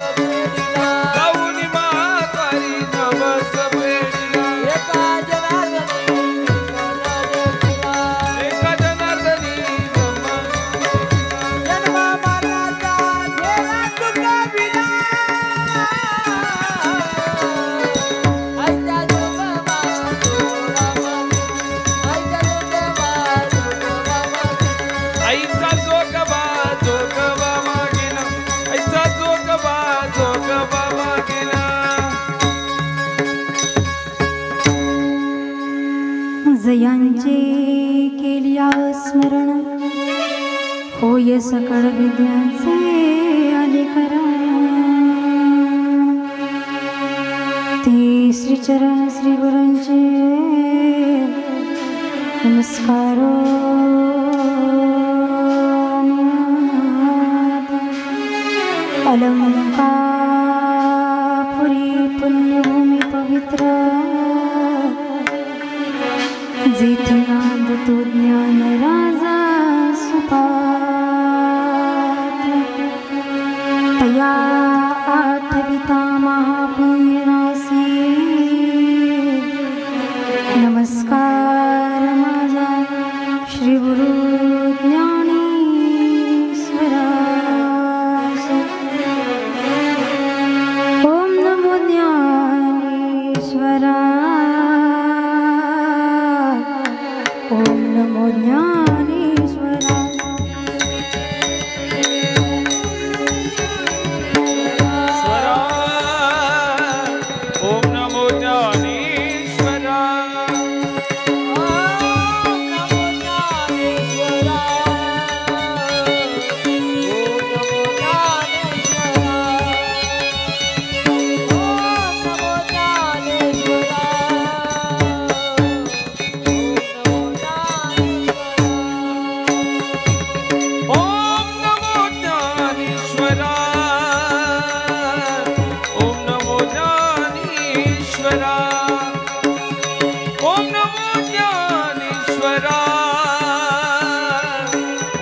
जाऊनी म्हातारी नवस फेडिला एका जनार्दनी जन्म मरणाचा गेला तुका विना आईच्या जोगवा आईचा जोगवा जोगवा मागेना आईचा जोगवा जोगवा मागेना जयांचे केलिया स्मरण होय सकळ विद्यांचे अधिकरण ते श्रीचरण श्री गुरूंचे नमस्कार अलंकापुरी पुण्यभूमी पवित्र जेथे नांदतो ज्ञान राजा सुपात्र तया आठविता महापुण्यराशी नमस्कार माझा श्री गुरु ज्ञानेश्वरास ओम नमो ज्ञानेश्वरा ओम नमो ज्ञानेश्वरा स्वरा ओम नमो ज्ञानेश्वरा ओम नमो ज्ञानेश्वरा ओम नमो ज्ञानेश्वरा ओम नमो ज्ञानेश्वरा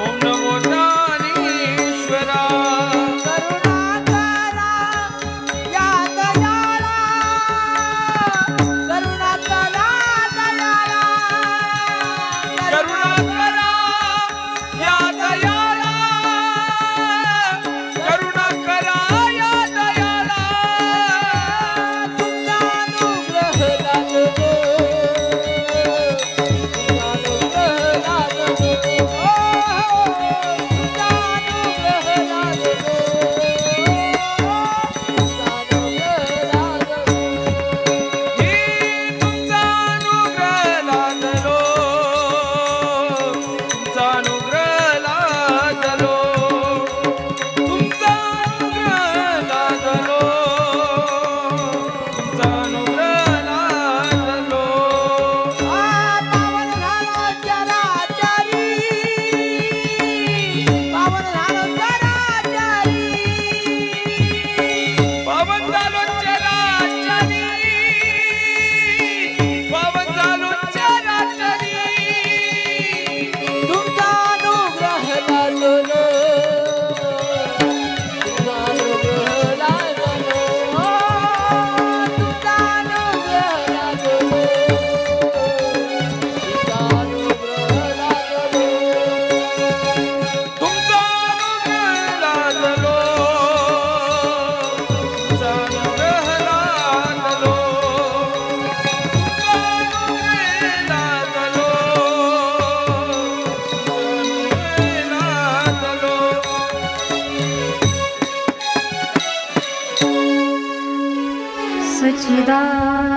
ओम नमो ज्ञानेश्वरा करुणा करा या दयाला करुणा करा या दयाला हे तुमचा अनुग्रह लादलो तुमचा अनुग्रह लादलो तुमचा अनुग्रह लादलो तुमचा अनुग्रह लादलो पावन झालो चराचरी पावन झालो चराचरी तुमचा अनुग्रह लादलो तुमचा अनुग्रह लादलो तुमचा अनुग्रह लादलो तुमचा अनुग्रह लादलो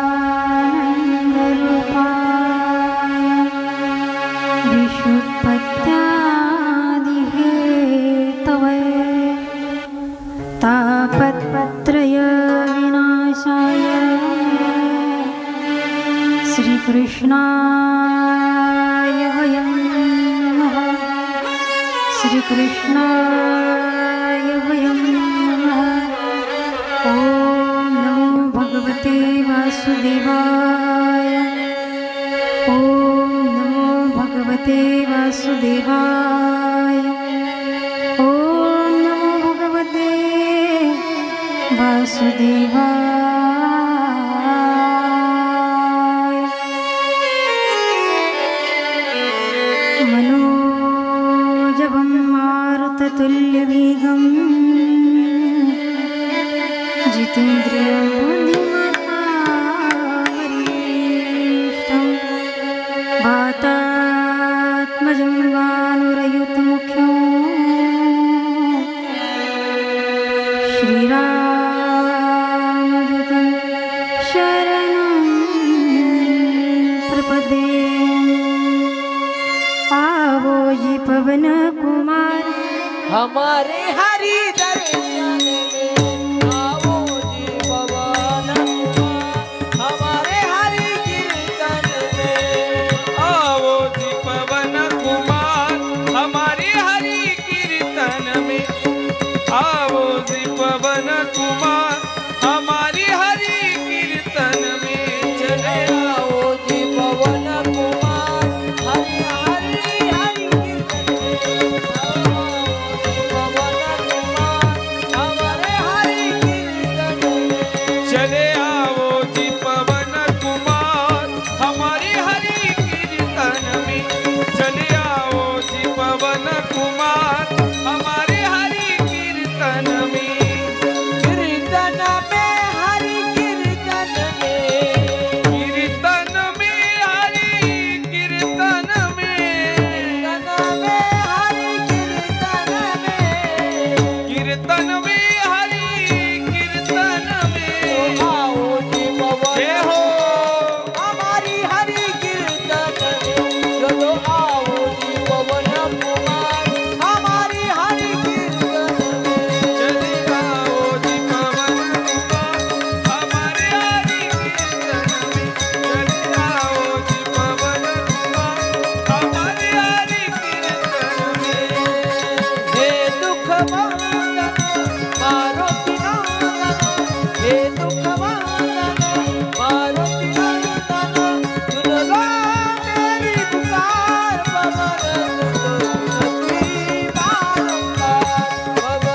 सच्चिदानंद रूपाय विशुद्धपत्यादि हेतवे तापत्रय विनाशाय श्रीकृष्णाय वयं नमः श्रीकृष्णाय वयं नमः ॐ नमो भगवते वासुदेवाय ॐ नमो भगवते वासुदेवाय ॐ नमो भगवते वासुदेवाय मनोजवं मारुततुल्यवेगं जितेन्द्रियं बुद्धिमतां वातात्मजं वानुरयुतमुख्यं श्रीरामदूतं शरणं प्रपद्ये। आवो जी पवन कुमार हमारे हरि दर्शन में आओ जी पवन कुमार, हमारे हरि कीर्तन में आओ जी पवन कुमार हमारे हरि कीर्तन में। आओ जी पवन कुमार हमारी हरि कीर्तन में। चले आओ जी पवन कुमार हरि हरि हरि कीर्तन में। आओ जी पवन कुमार हमारे हरि कीर्तन में। चले आओ जी पवन कुमार हमारी हरि कीर्तन में। चले आओ जी पवन कुमार हमारे हरि कीर्तन में। कीर्तन में हरि कीर्तन में। कीर्तन में हरि कीर्तन में। कीर्तन में हरि कीर्तन में। कीर्तन में हरि कीर्तन में। आओ जी पवन जय हो हमारी हरि कीर्तन में। चलो आओ जी पवन कुमार हमारी हरि कीर्तन में। चले आओ जी पवन कुमार हमारे हरि कीर्तन में। चले आओ जी पवन कुमार हमारे हरि कीर्तन में। हे दुख वंदन मारुति नंदन, हे दुख वंदन मारुति नंदन, सुन लो मेरी पुकार पवन सुनती बारंबार, पवन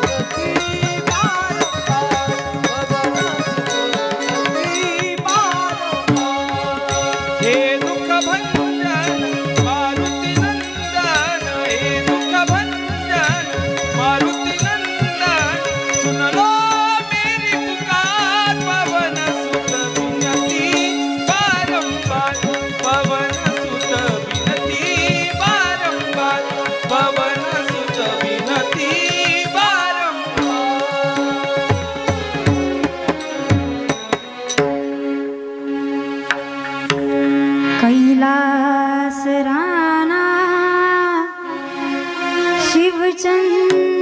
सुनती बारंबार, पवन सुनती बारंबार। हे दुख भंजन मारुति नंदन। हे दुख भंजन मारुति नंदन। सुन लो मेरी पुकार पवन सुत विनती बारंबार। पवन सुत विनती बारंबार। पवन सुत विनती कैलास राणा शिवचंद्रमौळी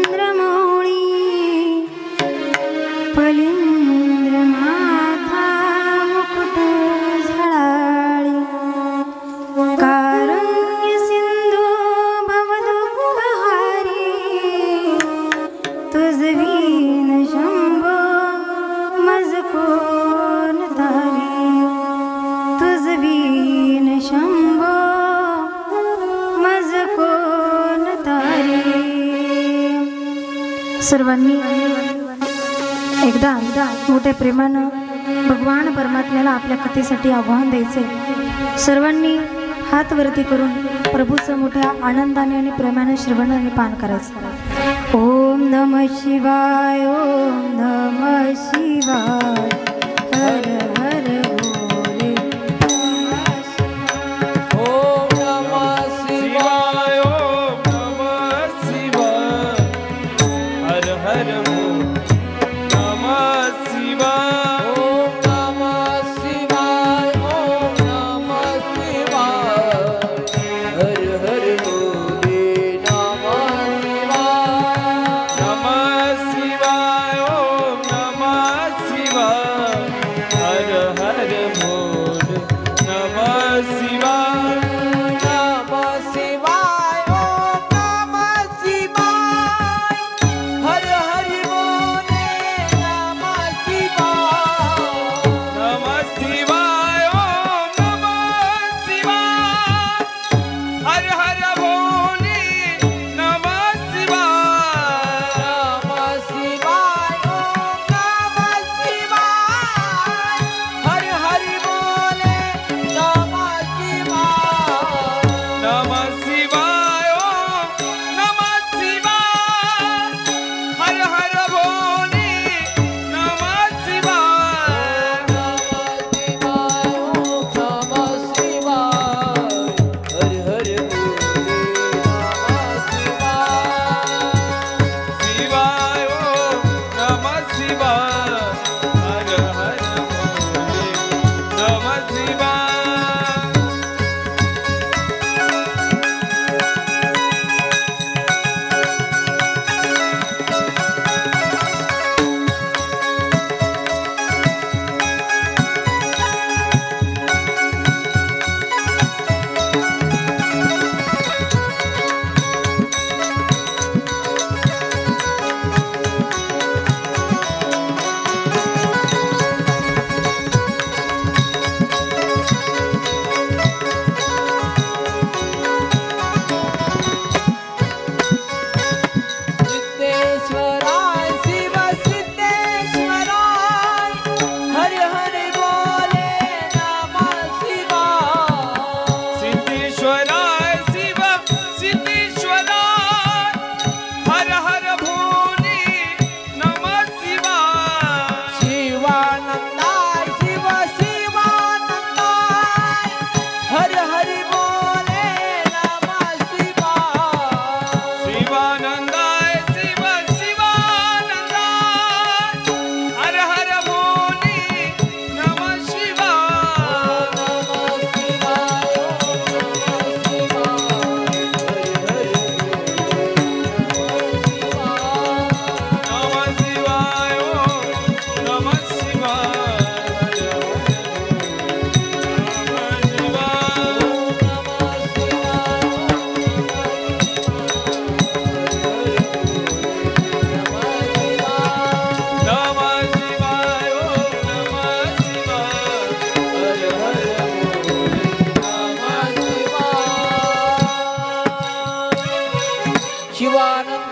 फलिंद्रनाथा मुकुट झळाळी कारंग सिंधू भवदुःखहारी तुझवीन शंभो मज कोण तारी तुझवीन शंभो मज कोण तारी। सर्वांनी एकदा मोठ्या प्रेमानं भगवान परमात्म्याला आपल्या कथेसाठी आव्हान द्यायचे। सर्वांनी हात वरती करून प्रभूचं मोठ्या आनंदाने आणि प्रेमाने श्रवणाने पान करायचं। ओम नमः शिवाय, ओम नमः शिवाय, हर हर भोले नमः शिवाय। ओम नमः शिवाय, शिवाय ओम नमः शिवाय, हर हर बोल नमः शिवाय। ओम नमः शिवाय, ओम नमः शिवाय, हर हर भोले नमः शिवाय। नमः शिवाय ओम नमः शिवाय, हर हर बोल नमः शिवाय। नमः शिवाय, ओम नमः शिवाय, हर हर भोले नमः शिवाय।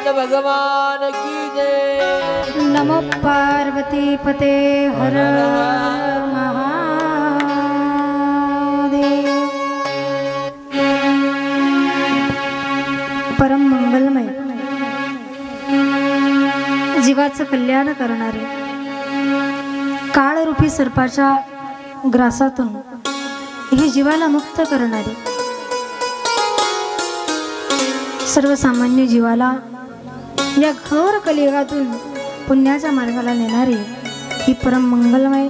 गोविंद भगवान की जय। नमो पार्वती पते हर महादेव। परम मंगलमय जीवाचं कल्याण करणारे काळरूपी सर्पाच्या ग्रासातून हे जीवाला मुक्त करणारे सर्वसामान्य जीवाला या घोर कलियुगातून पुण्याच्या मार्गाला नेणारी ही परम मंगलमय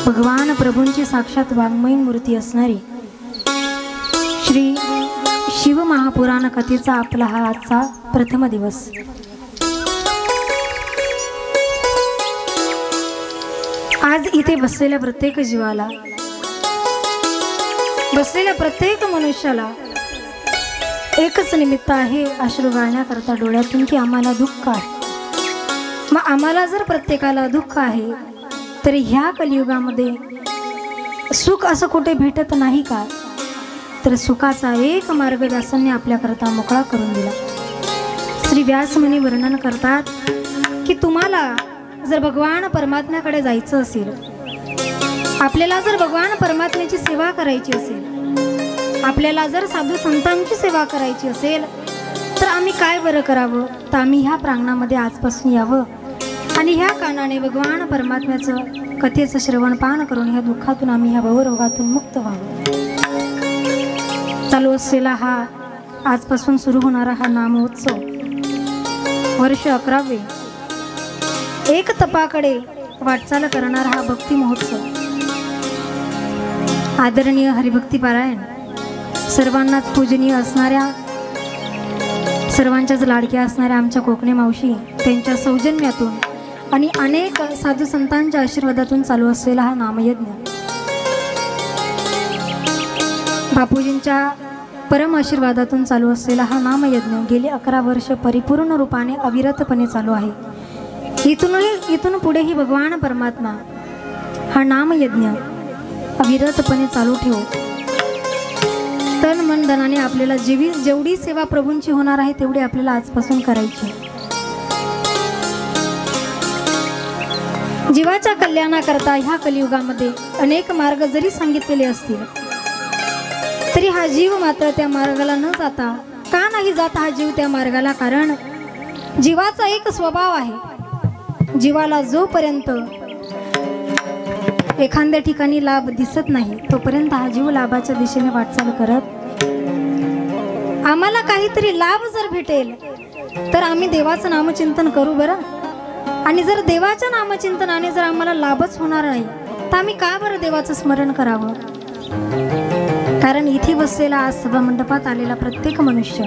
भगवान प्रभूंची साक्षात वाङ्मयीन मूर्ती असणारी श्री शिव महापुराण कथेचा आपला हा आजचा प्रथम दिवस। आज इथे बसलेल्या प्रत्येक जीवाला, बसलेल्या प्रत्येक मनुष्याला एकच निमित्त आहे अश्रू गाळण्याकरता डोळ्यातून की आम्हाला दुःख आहे। मग आम्हाला जर प्रत्येकाला दुःख आहे तर ह्या कलियुगामध्ये सुख असं कुठे भेटत नाही का? तर सुखाचा एक मार्ग व्यासांनी आपल्याकरता मोकळा करून दिला। श्री व्यासमुनी वर्णन करतात की तुम्हाला जर भगवान परमात्म्याकडे जायचं असेल, आपल्याला जर भगवान परमात्म्याची सेवा करायची असेल, आपल्याला जर साधू संतांची सेवा करायची असेल तर आम्ही काय बरं करावं? तर आम्ही ह्या प्रांगणामध्ये आजपासून यावं आणि ह्या कानाने भगवान परमात्म्याचं कथेचं श्रवणपान करून ह्या दुःखातून आम्ही ह्या भवरोगातून मुक्त व्हावं। चालू असलेला हा आजपासून सुरू होणारा हा नामोत्सव वर्ष 11वे एक तपाकडे वाटचाल करणारा हा भक्ती महोत्सव, आदरणीय हरिभक्ती पारायण सर्वांनाच पूजनीय असणाऱ्या, सर्वांच्याच लाडक्या असणाऱ्या आमच्या कोकणी मावशी त्यांच्या सौजन्यातून आणि अनेक साधू संतांच्या आशीर्वादातून चालू असलेला हा नामयज्ञ, बापूजींच्या परम आशीर्वादातून चालू असलेला हा नामयज्ञ गेली 11 वर्ष परिपूर्ण रूपाने अविरतपणे चालू आहे। इथून पुढेही भगवान परमात्मा हा नामयज्ञ अविरतपणे चालू ठेवो। तन मन धनाने आपल्याला जेवढी सेवा प्रभूंची होणार आहे तेवढी आपल्याला आजपासून करायची। जीवाच्या कल्याणाकरता ह्या कलियुगामध्ये अनेक मार्ग जरी सांगितलेले असतील तरी हा जीव मात्र त्या मार्गाला न जाता का नाही जात हा जीव त्या मार्गाला? कारण जीवाचा एक स्वभाव आहे, जीवाला जोपर्यंत एखाद्या ठिकाणी लाभ दिसत नाही तोपर्यंत हा जीव लाभाच्या दिशेने वाटचाल करत, आम्हाला काहीतरी लाभ जर भेटेल तर आम्ही देवाचं नामचिंतन करू बरं। आणि जर देवाच्या नामचिंतनाने जर आम्हाला लाभच होणार नाही तर आम्ही का बरं देवाचं स्मरण करावं? कारण इथे बसलेला आज सभा मंडपात आलेला प्रत्येक मनुष्य,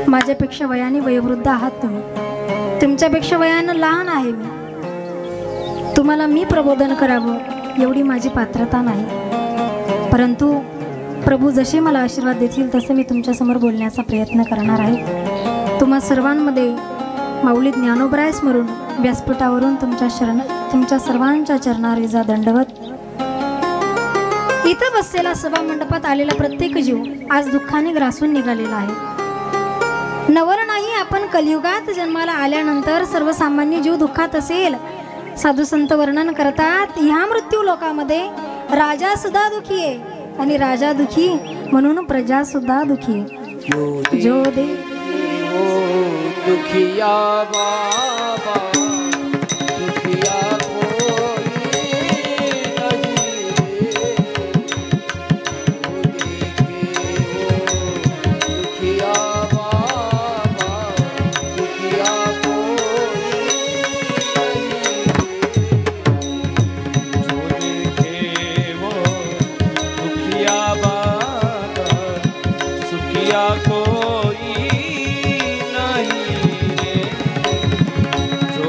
माझ्यापेक्षा वयाने वयोवृद्ध आहात तुम्ही, तुमच्यापेक्षा वयानं लहान आहे मी, तुम्हाला मी प्रबोधन करावं एवढी माझी पात्रता नाही, परंतु प्रभू जसे मला आशीर्वाद देतील तसे मी तुमच्यासमोर बोलण्याचा प्रयत्न करणार आहे। तुम्हा सर्वांमध्ये माऊली ज्ञानोबराय स्मरून व्यासपीठावरून तुमच्या सर्वांच्या चरणारीजा दंडवत। इथं बसलेला सभा मंडपात आलेला प्रत्येक जीव आज दुःखाने ग्रासून निघालेला आहे। नवर नाही आपण कलियुगात जन्माला आल्यानंतर सर्वसामान्य जीव दुःखात असेल। साधू संत वर्णन करतात ह्या मृत्यू लोकामध्ये राजा सुद्धा दुखी आहे आणि राजा दुखी म्हणून प्रजा सुद्धा दुखी आहे। जो दे दुखिया बाबा दुखिया कोई नहीं रे, जो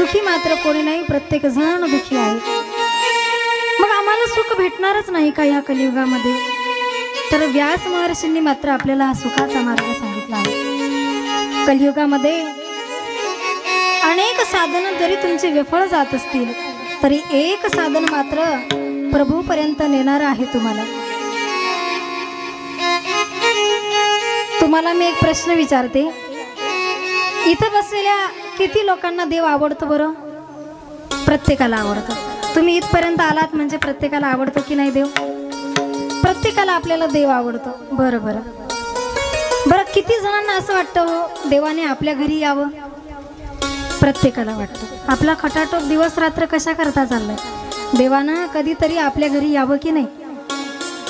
सुखी मात्र कोणी नाही, प्रत्येक जण दुखी आहे. मग आम्हाला सुख भेटणारच नाही का या कलियुगामध्ये? तर व्यास महर्षींनी मात्र आपल्याला हा सुखाचा मार्ग सांगितला आहे. कलियुगामध्ये अनेक साधनं जरी तुमचे विफळ जात असतील तरी एक साधन मात्र प्रभूपर्यंत नेणार आहे तुम्हाला. तुम्हाला मी एक प्रश्न विचारते, इथं बसलेल्या किती लोकांना देव आवडतो बरं? प्रत्येकाला आवडतो. तुम्ही इथपर्यंत आलात म्हणजे प्रत्येकाला आवडतो की नाही देव? प्रत्येकाला आपल्याला देव आवडतो. बरं बरं बरं, किती जणांना असं वाटतं हो देवाने आपल्या घरी यावं? प्रत्येकाला वाटतं. आपला खटाटोप दिवस रात्र कशा करता चाललाय? देवानं कधीतरी आपल्या घरी यावं की नाही?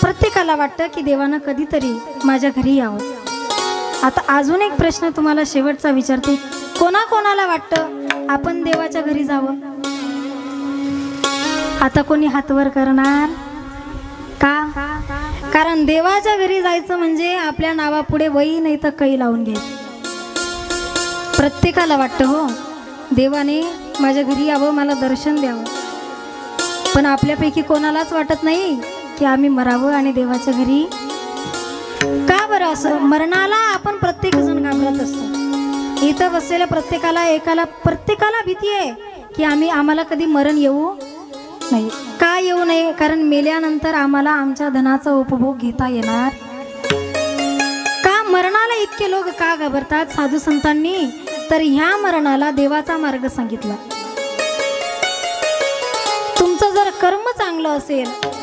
प्रत्येकाला वाटतं की देवानं कधीतरी माझ्या घरी यावं. आता अजून एक प्रश्न तुम्हाला शेवटचा विचारते, कोणाकोणाला वाटतं आपण देवाच्या घरी जावं? आता कोणी हातवर करणार का? कारण देवाच्या घरी जायचं म्हणजे आपल्या नावापुढे वही नाही तर कै लावून घ्यायचं. प्रत्येकाला वाटतं हो देवाने माझ्या घरी यावं, मला दर्शन द्यावं. पण आपल्यापैकी कोणालाच वाटत नाही की आम्ही मरावं आणि देवाच्या घरी. का बरं असं? मरणाला आपण प्रत्येक जण घाबरत असतो. इथं बसलेल्या प्रत्येकाला भीती आहे की आम्हाला कधी मरण येऊ नाही. का येऊ नये? कारण मेल्यानंतर आम्हाला आमच्या धनाचा उपभोग घेता येणार. का मरणाला इतके लोक का घाबरतात साधू संतांनी? तर ह्या मरणाला देवाचा मार्ग सांगितला. तुमचं जर कर्म चांगलं असेल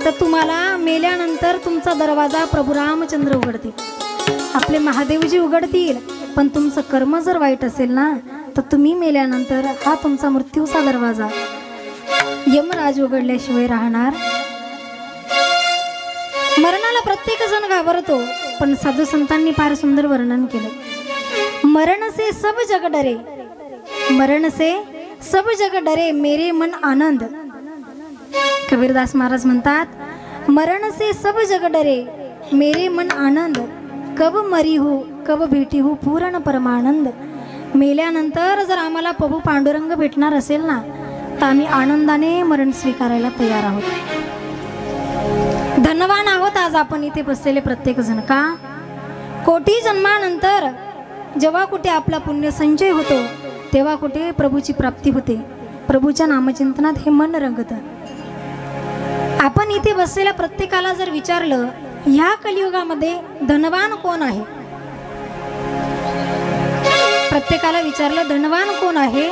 तर तुम्हाला मेल्यानंतर तुमचा दरवाजा प्रभू रामचंद्र उघडतील, आपले महादेवजी उघडतील. पण तुमचं कर्म जर वाईट असेल ना तर तुम्ही मेल्यानंतर हा तुमचा मृत्यूचा दरवाजा यमराज उघडल्याशिवाय राहणार. मरणाला प्रत्येक जण घाबरतो, पण साधू संतांनी फार सुंदर वर्णन केलं. मरण से सब जग डरे, मरण से सब जग डरे, मेरे मन आनंद. कबीरदास महाराज म्हणतात, मरण से सब जग डरे, मेरे मन आनंद, कब मरी हो कब भेटी हो पूर्ण परमानंद. मेल्यानंतर जर आम्हाला प्रभू पांडुरंग भेटणार असेल ना तर आम्ही आनंदाने मरण स्वीकारायला तयार आहोत. धनवान आहोत आज आपण इथे बसलेले प्रत्येक जण. का? कोटी जन्मानंतर जेव्हा कुठे आपला पुण्य संचय होतो तेव्हा कुठे प्रभूची प्राप्ती होते. प्रभूच्या नामचिंतनात हे मन रंगतं. आपण इथे बसलेल्या प्रत्येकाला जर विचारलं ह्या कलियुगामध्ये धनवान कोण आहे, प्रत्येकाला विचारलं धनवान कोण आहे,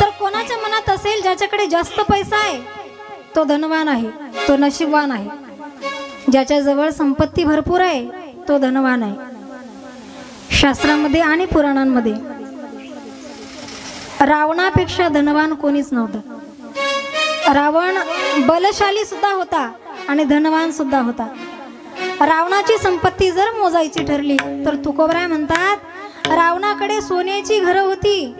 तर कोणाच्या मनात असेल ज्याच्याकडे जास्त पैसा आहे तो धनवान आहे, तो नशीबवान आहे. ज्याच्याजवळ संपत्ती भरपूर आहे तो धनवान आहे. शास्त्रामध्ये आणि पुराणांमध्ये रावणापेक्षा धनवान कोणीच नव्हतं. रावण बलशाली सुद्धा होता आणि धनवान सुद्धा होता. रावणाची संपत्ती जर मोजायची ठरली तर तुकोबराय म्हणतात रावणाकडे सोन्याची घरं होती,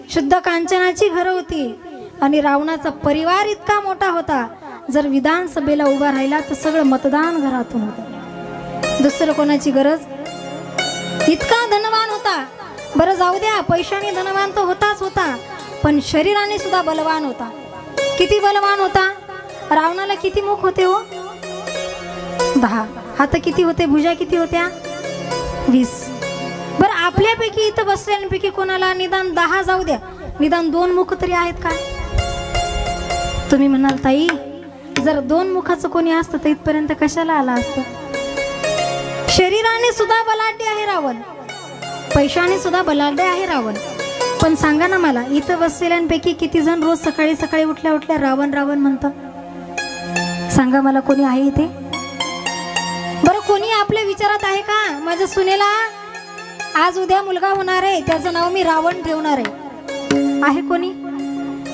शुद्ध कांचनाची घरं होती आणि रावणाचा परिवार इतका मोठा होता, जर विधानसभेला उभा राहिला तर सगळं मतदान घरातून होतं. दुसरं कोणाची गरज. इतका धनवान होता. बरं जाऊ द्या, पैशाने धनवान तो होताच होता, पण शरीराने सुद्धा बलवान होता. किती बलवान होता? रावणाला किती मुख होते हो? 10. हात किती होते? भुजा किती होत्या? 20. बरं आपल्यापैकी इथं बसलेल्यांपैकी कोणाला निदान 10 जाऊ द्या, निदान 2 मुख तरी आहेत का? तुम्ही म्हणाल ताई जर 2 मुखाचं कोणी असतं तर इथपर्यंत कशाला आला असतं? शरीराने सुद्धा बलाढ्य आहे रावण, पैशाने सुद्धा बलाढ्य आहे रावण. पण सांगा ना मला, इथं बसलेल्यांपैकी किती जण रोज सकाळी सकाळी उठल्या उठल्या रावण रावण म्हणतं? सांगा मला, कोणी आहे इथे? बरं कोणी आपल्या विचारात आहे का माझ्या सुनेला आज उद्या मुलगा होणार आहे त्याचं नाव मी रावण ठेवणार आहे? आहे कोणी?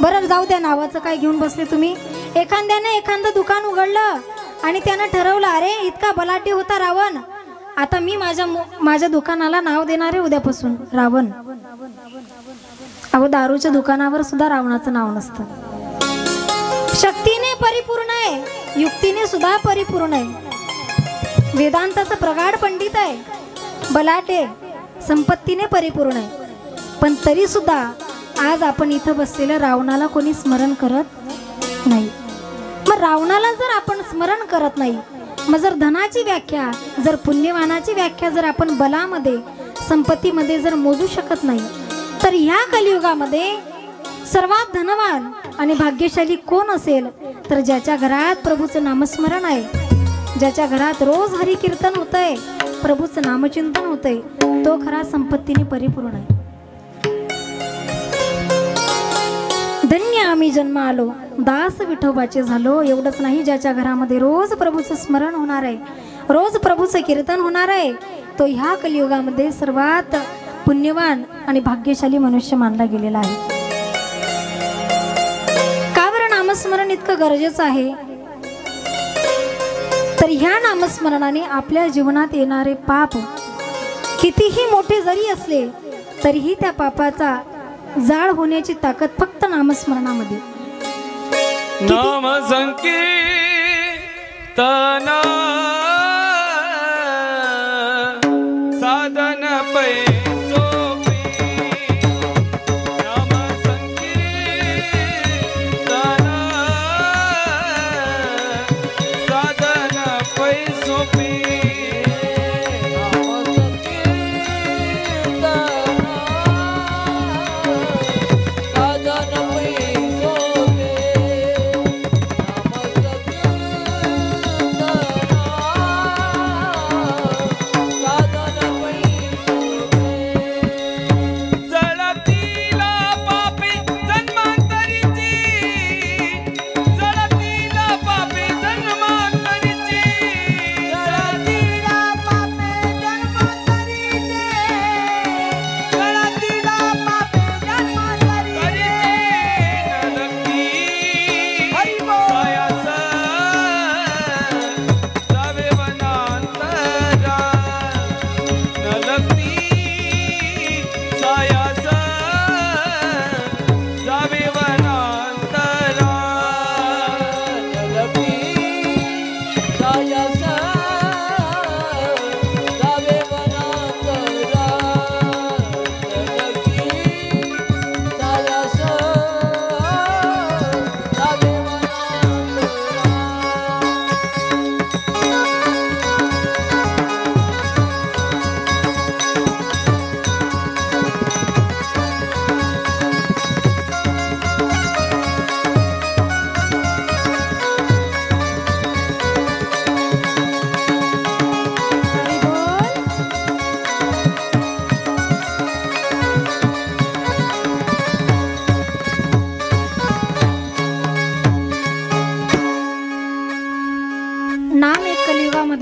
बरं जाऊ द्या, नावाचं काय घेऊन बसले तुम्ही. एखाद्याने एखादं दुकान उघडलं आणि त्यानं ठरवलं अरे इतका बलाढ्य होता रावण, आता मी माझ्या दुकानाला नाव देणार आहे उद्यापासून रावण. अहो दारूच्या दुकानावर सुद्धा रावणाचं नाव नसतं. शक्तीने परिपूर्ण आहे, युक्तीने सुद्धा परिपूर्ण आहे, वेदांताचं प्रगाढ पंडित आहे, बलाढ्य संपत्तीने परिपूर्ण आहे. पण तरी सुद्धा आज आपण इथं बसलेलं रावणाला कोणी स्मरण करत नाही. मग रावणाला जर आपण स्मरण करत नाही, मग जर धनाची व्याख्या, जर पुण्यवानाची व्याख्या जर आपण बलामध्ये, संपत्तीमध्ये जर मोजू शकत नाही, तर ह्या कलियुगामध्ये सर्वात धनवान आणि भाग्यशाली कोण असेल? तर ज्याच्या घरात प्रभूचं नामस्मरण आहे, ज्याच्या घरात रोज हरिकीर्तन होतंय, प्रभूचं नामचिंतन होतंय, तो खरा संपत्तीने परिपूर्ण आहे. धन्य आम्ही जन्म आलो, दास विठोबाचे झालो. एवढंच नाही, ज्याच्या घरामध्ये रोज प्रभूचं स्मरण होणार आहे, रोज प्रभूचं कीर्तन होणार आहे, तो ह्या कलियुगामध्ये सर्वात पुण्यवान आणि भाग्यशाली मनुष्य मानला गेलेला आहे. का बरं नामस्मरण इतकं गरजेचं आहे? तर ह्या नामस्मरणाने आपल्या जीवनात येणारे पाप कितीही मोठे जरी असले तरीही त्या पापाचा जाळ होण्याची ताकद फक्त नामस्मरणामध्ये. नाम संकीर्तना साधन पै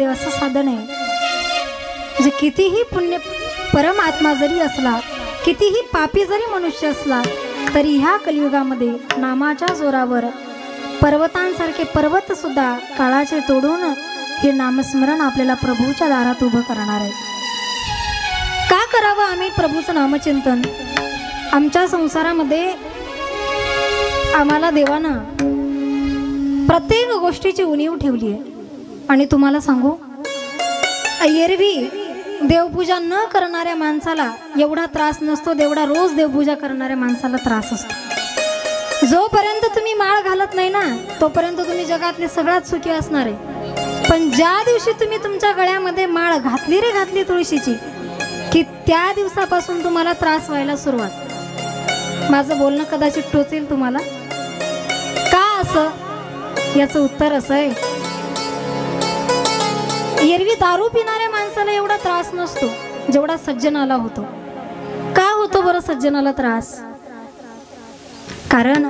असं साधन आहे जे कितीही पुण्य परमात्मा जरी असला, कितीही पापी जरी मनुष्य असला, तरी ह्या कलियुगामध्ये नामाच्या जोरावर पर्वतांसारखे पर्वत सुद्धा काळाचे तोडून हे नामस्मरण आपल्याला प्रभूच्या दारात उभं करणार आहे. का करावं आम्ही प्रभूचं नामचिंतन? आमच्या संसारामध्ये आम्हाला देवानं प्रत्येक गोष्टीची उणीव ठेवली आहे. आणि तुम्हाला सांगू, एरवी देवपूजा न करणाऱ्या माणसाला एवढा त्रास नसतो जेवढा रोज देवपूजा करणाऱ्या माणसाला त्रास असतो. जोपर्यंत तुम्ही माळ घालत नाही ना, तोपर्यंत तुम्ही जगातले सगळ्यात सुखी असणार आहे. पण ज्या दिवशी तुम्ही तुमच्या गळ्यामध्ये माळ घातली रे घातली तुळशीची, की त्या दिवसापासून तुम्हाला त्रास व्हायला सुरुवात. माझं बोलणं कदाचित टोचेल तुम्हाला. का असं? याचं उत्तर असं आहे, एरवी दारू पिणाऱ्या माणसाला एवढा त्रास नसतो जेवढा सज्जनाला होतो. का होतो बरं सज्जनाला त्रास? कारण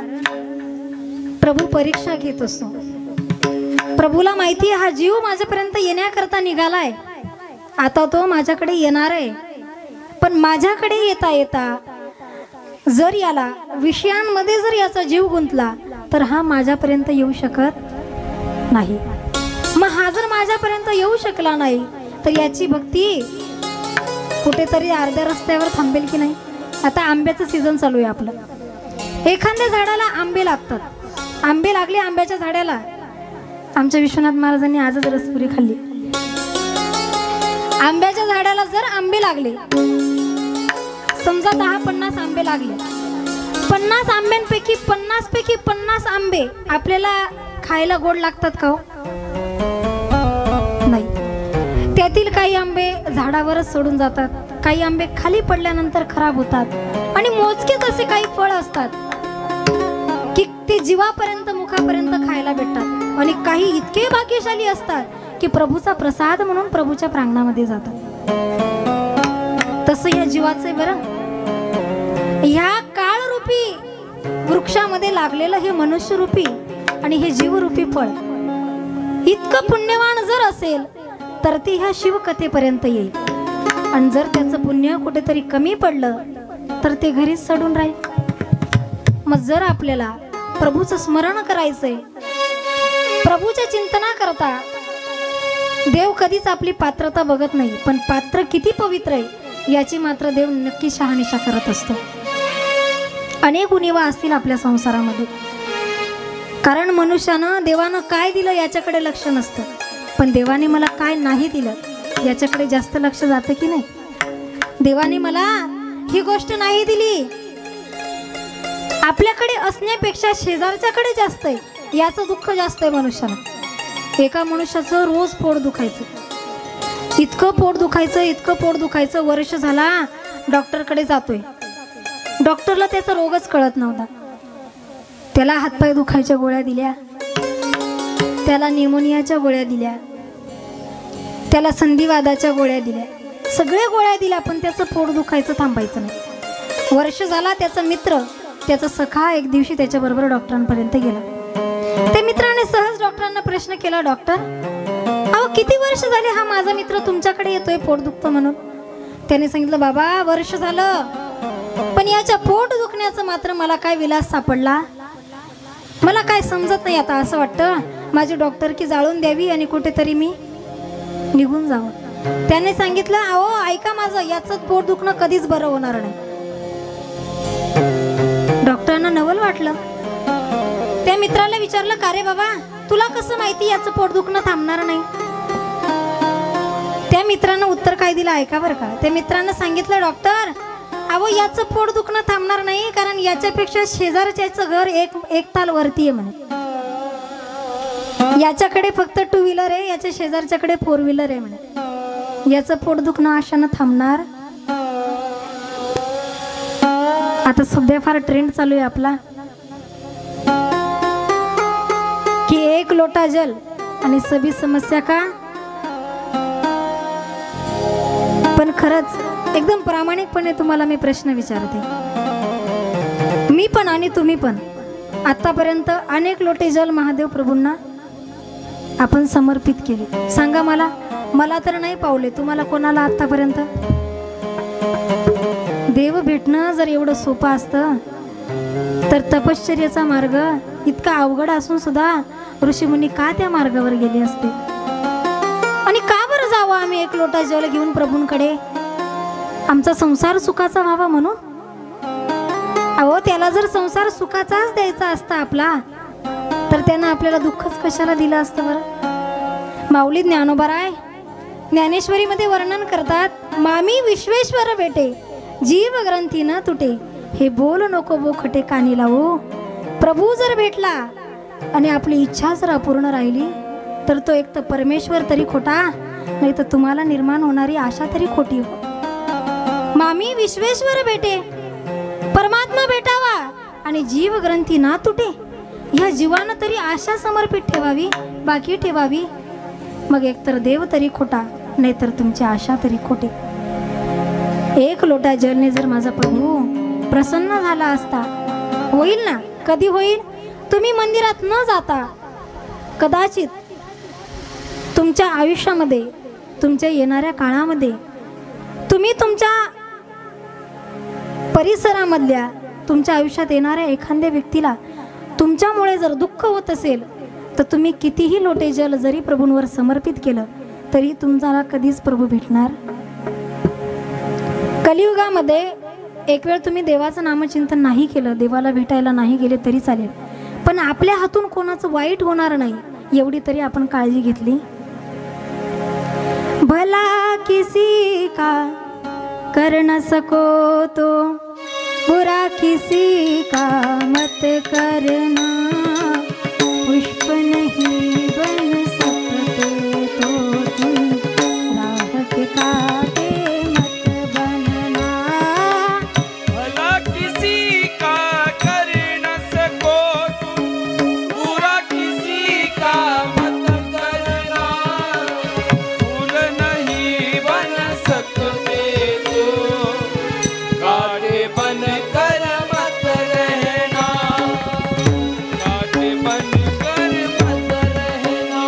प्रभू परीक्षा घेत असतो. प्रभूला माहिती आहे हा जीव माझ्यापर्यंत येण्याकरता निघालाय, आता तो माझ्याकडे येणार आहे. पण माझ्याकडे येता येता जर याला विषयांमध्ये जर याचा जीव गुंतला तर हा माझ्यापर्यंत येऊ शकत नाही. मग हा जर माझ्यापर्यंत येऊ शकला नाही तर याची भक्ती कुठेतरी अर्ध्या रस्त्यावर थांबेल की नाही? आता आंब्याचं सीझन चालू आहे आपलं. एखाद्या झाडाला आंबे लागतात, आंबे लागले आंब्याच्या झाडाला. आमच्या विश्वनाथ महाराजांनी आजच रसपुरी खाल्ली. आंब्याच्या झाडाला जर आंबे लागले, समजा 10-50 आंबे लागले, 50 आंब्यांपैकी 50 पैकी 50 आंबे आपल्याला खायला गोड लागतात का हो? नाही. त्यातील काही आंबे झाडावरच सोडून जातात, काही आंबे खाली पडल्यानंतर खराब होतात आणि मोजकेच असे काही फळ असतात की ते जीवापर्यंत मुखापर्यंत खायला भेटतात आणि काही इतके भाग्यशाली असतात की प्रभूचा प्रसाद म्हणून प्रभूच्या प्रांगणामध्ये जातात. तसं या जीवाचे बरं, ह्या काळरूपी वृक्षामध्ये लागलेलं हे मनुष्यरूपी आणि हे जीवरूपी फळ इतकं पुण्यवान जर असेल तर ते ह्या शिवकथेपर्यंत येईल. आणि जर त्याचं पुण्य कुठेतरी कमी पडलं तर ते घरीच सडून राहील. मग जर आपल्याला प्रभूचं स्मरण करायचंय, प्रभूच्या चिंतना करता, देव कधीच आपली पात्रता बघत नाही, पण पात्र किती पवित्र आहे याची मात्र देव नक्की शहानिशा करत असतो. अनेक उणिवा असतील आपल्या संसारामध्ये, कारण मनुष्यानं देवानं काय दिलं याच्याकडे लक्ष नसतं, पण देवाने मला काय नाही दिलं याच्याकडे जास्त लक्ष जातं की नाही. देवाने मला ही गोष्ट नाही दिली, आपल्याकडे असण्यापेक्षा शेजारच्याकडे जास्त आहे याचं दुःख जास्त आहे मनुष्याला. एका मनुष्याचं रोज पोट दुखायचं, इतकं पोट दुखायचं, इतकं पोट दुखायचं, वर्ष झाला डॉक्टरकडे जातोय, डॉक्टरला त्याचा रोगच कळत नव्हता. त्याला हातपाय दुखायच्या गोळ्या दिल्या, त्याला निमोनियाच्या गोळ्या दिल्या, त्याला संधिवादाच्या गोळ्या दिल्या, सगळ्या गोळ्या दिल्या, पण त्याचं पोट दुखायचं थांबायचं नाही. वर्ष झाला त्याचा मित्र, त्याचा सखा एक दिवशी त्याच्याबरोबर डॉक्टरांपर्यंत गेला. त्या मित्राने सहज डॉक्टरांना प्रश्न केला, डॉक्टर अहो किती वर्ष झाले हा माझा मित्र तुमच्याकडे येतोय पोट दुखतं म्हणून. त्याने सांगितलं, बाबा वर्ष झालं, पण याच्या पोट दुखण्याचं मात्र मला काय विलास सापडला, मला काय समजत नाही. आता असं वाटतं माझी डॉक्टर की जाळून द्यावी आणि कुठेतरी मी निघून जावं. त्याने सांगितलं, अहो ऐका माझं, याचं पोट दुखणं कधीच बरं होणार नाही. डॉक्टरांना नवल वाटलं. त्या मित्राला विचारलं, का रे बाबा तुला कसं माहिती याचं पोट दुखणं थांबणार नाही. त्या मित्रानं उत्तर काय दिलं ऐका बरं का. त्या मित्रानं सांगितलं, डॉक्टर अहो याचं पोट दुखणं थांबणार नाही, कारण याच्यापेक्षा शेजारच्याचं घर एक ताल वरती आहे म्हणे. याच्याकडे फक्त 2 व्हीलर आहे, याच्या शेजारच्याकडे 4 व्हीलर आहे म्हणे. याचं पोट दुखणं अशानं थांबणार. आता सध्या फार ट्रेंड चालू आहे आपला की 1 लोटा जल आणि सभी समस्या का. पण खरंच एकदम प्रामाणिकपणे तुम्हाला मी प्रश्न विचारते, मी पण आणि तुम्ही पण आतापर्यंत अनेक लोटे जल महादेव प्रभूंना आपण समर्पित केले. सांगा मला, मला तर नाही पावले, तुम्हाला कोणाला आतापर्यंत. देव भेटणं जर एवढं सोपं असतं तर तपश्चर्याचा मार्ग इतका अवघड असून सुद्धा ऋषीमुनी का त्या मार्गावर गेले असते. आणि का बरं जावं आम्ही 1 लोटा जल घेऊन प्रभूंकडे, आमचा संसार सुखाचा व्हावा म्हणून. अहो त्याला जर संसार सुखाचाच द्यायचा असता आपला, तर त्यानं आपल्याला दुःखच कशाला दिलं असतं बरं. माऊली ज्ञानोबाराय ज्ञानेश्वरीमध्ये वर्णन करतात, मामी विश्वेश्वर भेटे जीव ग्रंथी न तुटे, हे बोल नको बोखटे कानी लावो. प्रभू जर भेटला आणि आपली इच्छा जर अपूर्ण राहिली तर तो एक तर परमेश्वर तरी खोटा, नाही तर तुम्हाला निर्माण होणारी आशा तरी खोटी हो. मामी विश्वेश्वर भेटे, परमात्मा भेटावा आणि जीव ग्रंथी ना तुटे, ह्या जीवानं तरी आशा समर्पित ठेवावी, बाकी ठेवावी. मग एकतर देव तरी खोटा, नाहीतर तुमची आशा तरी खोटी. 1 लोटा जलने जर माझा प्रभू प्रसन्न झाला असता, होईल ना, कधी होईल. तुम्ही मंदिरात न जाता कदाचित तुमच्या आयुष्यामध्ये, तुमच्या येणाऱ्या काळामध्ये, तुम्ही तुमच्या परिसरामधल्या, तुमच्या आयुष्यात येणाऱ्या एखाद्या व्यक्तीला तुमच्यामुळे जर दुःख होत असेल तर तुम्ही कितीही लोटे जल जरी प्रभूंवर समर्पित केलं तरी तुम्हाला कधीच प्रभू भेटणार. कलियुगामध्ये एक वेळ तुम्ही देवाचं नामचिंतन नाही केलं, देवाला भेटायला नाही गेले तरी चालेल, पण आपल्या हातून कोणाचं वाईट होणार नाही एवढी तरी आपण काळजी घेतली. भला किसी का कर न सको तो बुरा किसी का मत करना, पुष्प नहीं बन सकते तो तुम राह के कांटे मत बनना। भला किसी का कर न सको तुम, बुरा किसी का मत करना, फूल नहीं बन सकते तो कांटे बन कर मत रहना, कांटे बन कर मत रहना।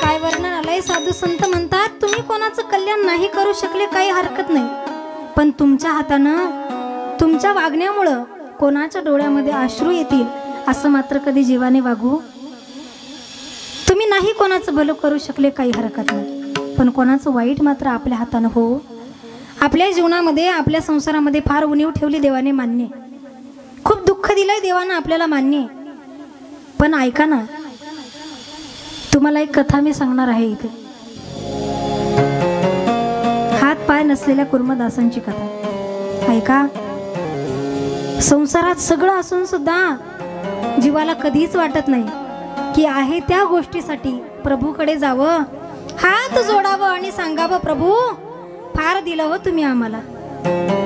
काय वर्णन आलंय? साधू संत म्हणतात तुम्ही कोणाचं कल्याण नाही करू शकले काही हरकत नाही, पण तुमच्या हातानं तुमच्या वागण्यामुळं कोणाच्या डोळ्यामध्ये अश्रू येतील असं मात्र कधी जीवाने वागू. तुम्ही नाही कोणाचं भलं करू शकले काही हरकत नाही, पण कोणाचं वाईट मात्र आपल्या हातानं हो. आपल्या जीवनामध्ये आपल्या संसारामध्ये फार उणीव ठेवली देवाने, मान्य. खूप दुःख दिलंय देवानं आपल्याला, मान्य. पण ऐका ना, तुम्हाला एक कथा मी सांगणार आहे इथे. हात पाय नसलेल्या कुर्मदासांची कथा ऐका. संसारात सगळं असून सुद्धा जीवाला कधीच वाटत नाही की आहे त्या गोष्टीसाठी प्रभूकडे जावं, हात जोडावं आणि सांगावं, प्रभू फार दिलं हो तुम्ही आम्हाला,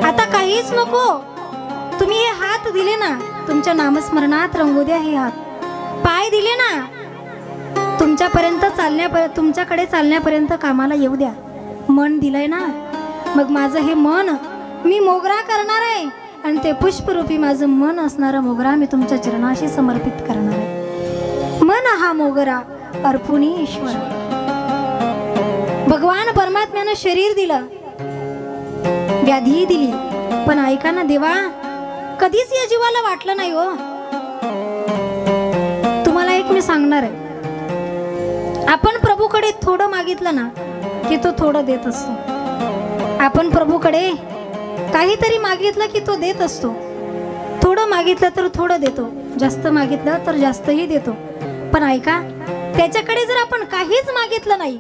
आता काहीच नको. तुम्ही हे हात दिले ना, तुमच्या नामस्मरणात रंगू द्या. हे हात पाय दिले ना, तुमच्याकडे चालण्यापर्यंत कामाला येऊ द्या. मन दिलंय ना, मग माझं हे मन मी मोगरा करणार आहे आणि ते पुष्परूपी माझं मन असणारं मोगरा मी तुमच्या चरणाशी समर्पित करणार आहे. मन हा मोगरा अर्पुनी ईश्वर. भगवान परमात्म्यानं शरीर दिलं, व्याधी दिली, पण ऐका ना देवा, कधीच या जीवाला वाटलं नाही हो. तुम्हाला एक मी सांगणार आहे, आपण प्रभूकडे थोडं मागितलं ना की तो थोडं देत असतो. आपण प्रभूकडे काहीतरी मागितलं की तो देत असतो. थोडं मागितलं तर थोडं देतो, जास्त मागितलं तर जास्तही देतो. पण ऐका, त्याच्याकडे जर आपण काहीच मागितलं नाही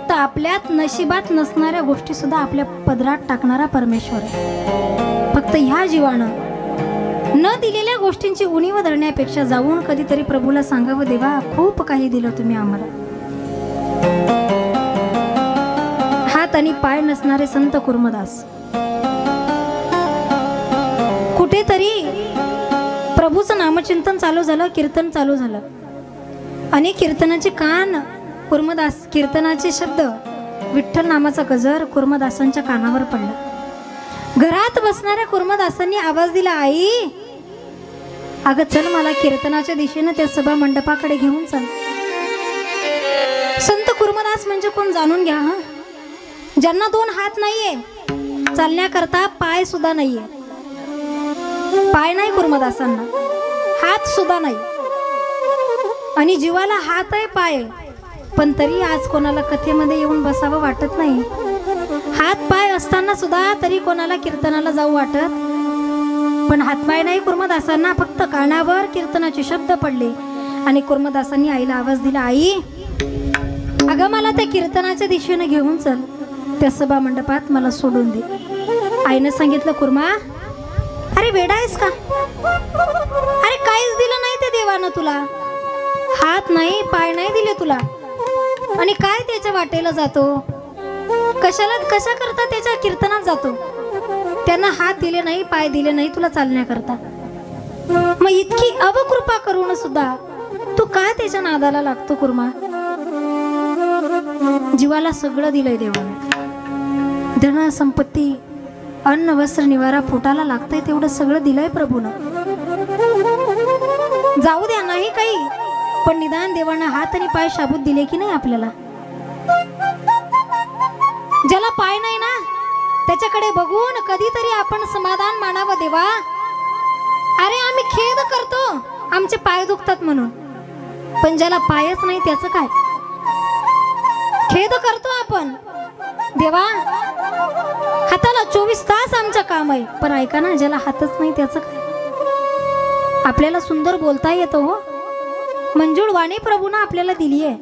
तर आपल्यात नशिबात नसणाऱ्या गोष्टी सुद्धा आपल्या पदरात टाकणारा परमेश्वर आहे. फक्त ह्या जीवानं न दिलेल्या गोष्टींची उणीव धरण्यापेक्षा जाऊन कधीतरी प्रभूला सांगावं, देवा खूप काही दिलं तुम्ही आम्हाला. हात आणि पाय नसणारे संत कुर्मदास कुठेतरी प्रभूचं नामचिंतन चालू झालं, कीर्तन चालू झालं आणि कीर्तनाचे कान कुर्मदास, कीर्तनाचे शब्द, विठ्ठल नामाचा गजर कुर्मदासांच्या कानावर पडला. घरात बसणाऱ्या कुर्मदासांनी आवाज दिला, आई अगं चल मला कीर्तनाच्या दिशेनं त्या सभा मंडपाकडे घेऊन चल. संत कुर्मदास म्हणजे कोण जाणून घ्या. हा, ज्यांना दोन हात नाहीये, चालण्याकरता पाय सुद्धा नाहीये. पाय नाही कुर्मदासांना, हात सुद्धा नाही, आणि जीवाला हात आहे, पाय आहे, पण तरी आज कोणाला कथेमध्ये येऊन बसावं वाटत नाही. हात पाय असताना सुद्धा तरी कोणाला कीर्तनाला जाऊ वाटत, पण हातपाय नाही कुर्मदासांना. फक्त कानावर कीर्तनाचे शब्द पडले आणि कुर्मदासांनी आईला आवाज दिला, आई अगं मला त्या कीर्तनाच्या दिशेने घेऊन चल, त्या सभा मंडपात मला सोडून दे. आईनं सांगितलं, कुर्मा अरे वेडा आहेस का? अरे काहीच दिलं नाही त्या देवानं तुला, हात नाही पाय नाही दिले तुला, आणि काय त्याच्या वाटेला जातो? कशा करता त्याच्या कीर्तनात जातो? त्यांना हात दिले नाही पाय दिले नाही तुला चालण्याकरता, मग इतकी अवकृपा करून सुद्धा तू काय त्याच्या नादाला लागतो? कुर्मा जीवाला सगळं दिलंय देवाने, धन संपत्ती अन्न वस्त्र निवारा पोटाला लागतंय तेवढं सगळं दिलंय प्रभूनं. जाऊ द्या नाही काही, पण निदान देवानं हात आणि पाय शाबूत दिले की नाही आपल्याला? ज्याला पाय नाही ना त्याच्याकडे बघून कधीतरी आपण समाधान मानावं, देवा अरे आम्ही खेद करतो आमचे पाय दुखतात म्हणून, पण ज्याला पायच नाही त्याचं काय? खेद करतो आपण, देवा हाताला 24 तास आमचं काम आहे, पण ऐका ना ज्याला हातच नाही त्याचं काय? आपल्याला सुंदर बोलता येतं हो, मंजूळ वाणी प्रभूनं आपल्याला दिली आहे,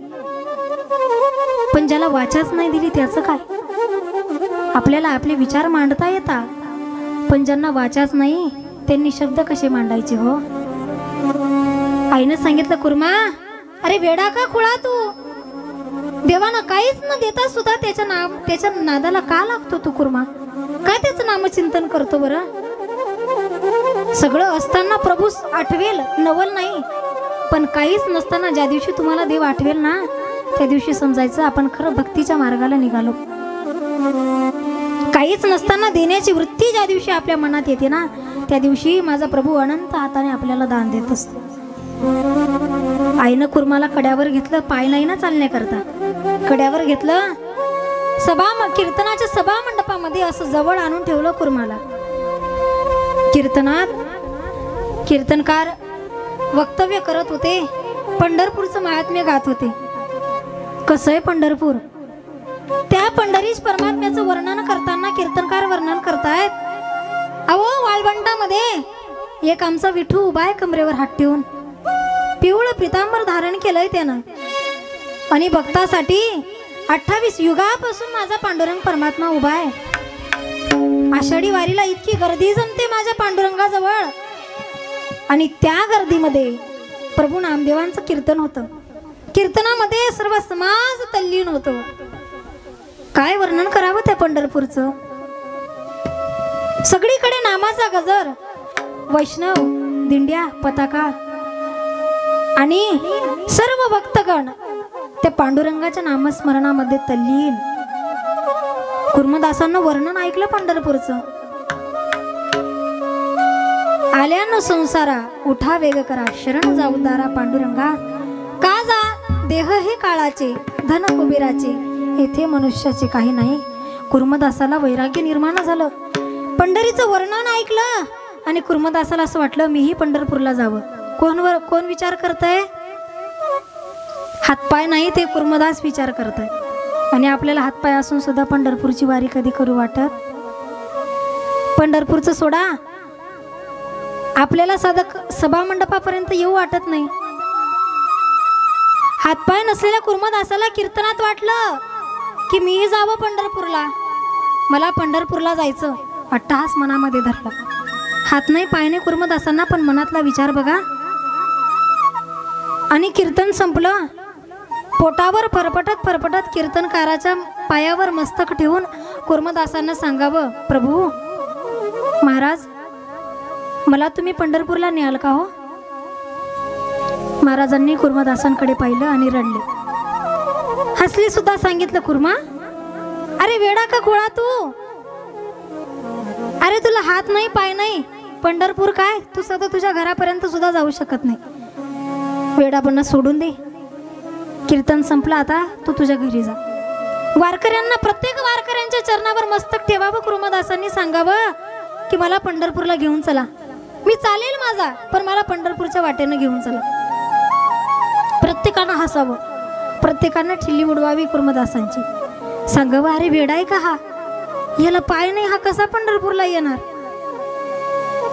पण ज्याला वाचाच नाही दिली त्याचं काय? आपल्याला आपले विचार मांडता येतात, पण ज्यांना वाचाच नाही त्यांनी शब्द कसे मांडायचे हो. आईनं सांगितलं, कुर्मा अरे वेडा का खुळा तू, देवानं काहीच न देता सुद्धा त्याच्या नादाला का लागतो तू कुर्मा, काय त्याचं नामचिंतन करतो बरं. सगळं असताना प्रभू आठवेल नवल नाही, पण काहीच नसताना ज्या दिवशी तुम्हाला देव आठवेल ना त्या दिवशी समजायचं आपण खरं भक्तीच्या मार्गाला निघालो. काहीच नसताना देण्याची वृत्ती ज्या दिवशी आपल्या मनात येते ना त्या दिवशी माझा प्रभू अनंत हाताने आपल्याला दान देत असतो. आईनं कुर्माला कड्यावर घेतलं, पाय नाही ना चालण्याकरता, कड्यावर घेतलं, कीर्तनाच्या सभा मंडपामध्ये असं जवळ आणून ठेवलं कुर्माला. कीर्तनात कीर्तनकार वक्तव्य करत होते, पंढरपूरचं महात्म्य गात होते. कसं आहे पंढरपूर, त्या पंढरीश परमात्म्याचं वर्णन करताना कीर्तनकार वर्णन करतायत. अहो वाळवंटामध्ये एक आमचा विठू उभा आहे कमरेवर हात ठेवून, पिवळं पितांबर धारण केलंय त्यानं, आणि भक्तासाठी 28 युगापासून माझा पांडुरंग परमात्मा उभा आहे. आषाढी वारीला इतकी गर्दी जमते माझ्या पांडुरंगाजवळ, आणि त्या गर्दीमध्ये प्रभू नामदेवांचं कीर्तन होतं. कीर्तनामध्ये सर्व समाज तल्लीन होतो. काय वर्णन करावं त्या पंढरपूरचं. सगळीकडे नामाचा गजर, वैष्णव दिंड्या, पताका, आणि सर्व भक्तगण त्या पांडुरंगाच्या नामस्मरणामध्ये तल्लीन. कुर्मदासांना वर्णन ऐकलं पंढरपूरचं. आल्यानं संसारा उठा वेग करा, शरण जाऊ दारा पांडुरंगा, का जा देह हे काळाचे, धन कुबेराचे, येथे मनुष्याचे काही नाही. कुर्मदासाला वैराग्य निर्माण झालं. पंढरीचं वर्णन ऐकलं आणि कुर्मदासाला असं वाटलं मीही पंढरपूरला जावं. कोण विचार करतंय, हातपाय नाही ते कुर्मदास विचार करतंय. आणि आपल्याला हातपाय असून सुद्धा पंढरपूरची वारी कधी करू वाटत. पंढरपूरचं सोडा, आपल्याला साधं सभा मंडपापर्यंत येऊ वाटत नाही. हातपाय नसलेल्या कुर्मदासाला कीर्तनात वाटलं की मीही जावं पंढरपूरला, मला पंढरपूरला जायचं. अट्टहास मनामध्ये धरला. हात नाही पाय नाही कुर्मदासांना, पण मनातला विचार बघा. आणि कीर्तन संपलं. पोटावर फरफटत फरफटत कीर्तनकाराच्या पायावर मस्तक ठेवून कुर्मदासांना सांगावं, प्रभू महाराज मला तुम्ही पंढरपूरला न्याल का हो. महाराजांनी कुर्मदासांकडे पाहिलं आणि रडले. हसली सुद्धा. सांगितलं, कुर्मा अरे वेडा का खोळा तू, अरे तुला हात नाही पाय नाही, पंढरपूर काय तू सदा तुझ्या घरापर्यंत सुद्धा जाऊ शकत नाही. वेडापणा सोडून दे. कीर्तन संपलं, आता तू तुझ्या घरी जा. वारकऱ्यांना, प्रत्येक वारकऱ्यांच्या चरणावर मस्तक ठेवावं. कुर्मदासांनी सांगावं की मला पंढरपूरला घेऊन चला. मी चालेल माझा, पण मला पंढरपूरच्या वाटेनं घेऊन चला. प्रत्येकानं हसावं, प्रत्येकानं ठिल्ली उडवावी कुर्मदासांची. सांगावं अरे वेडा आहे का हा, याला पाय नाही, हा कसा पंढरपूरला येणार.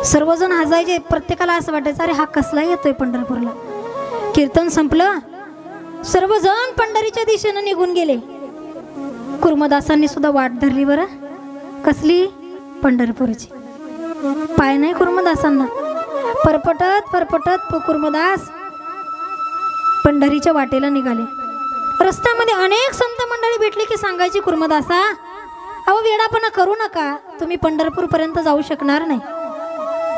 सर्वजण हसायचे. प्रत्येकाला असं वाटायचं अरे हा कसला येतोय पंढरपूरला. कीर्तन संपलं. सर्वजण पंढरीच्या दिशेनं निघून गेले. कुर्मदासांनी सुद्धा वाट धरली. बरं कसली, पंढरपूरची. पाय नाही कुर्मदासांना. परपटत परपटत कुर्मदास पंढरीच्या वाटेला निघाले. रस्त्यामध्ये अनेक संत मंडळी भेटली की सांगायची, कुर्मदासा अहो वेडापणा करू नका, तुम्ही पंढरपूर पर्यंत जाऊ शकणार नाही.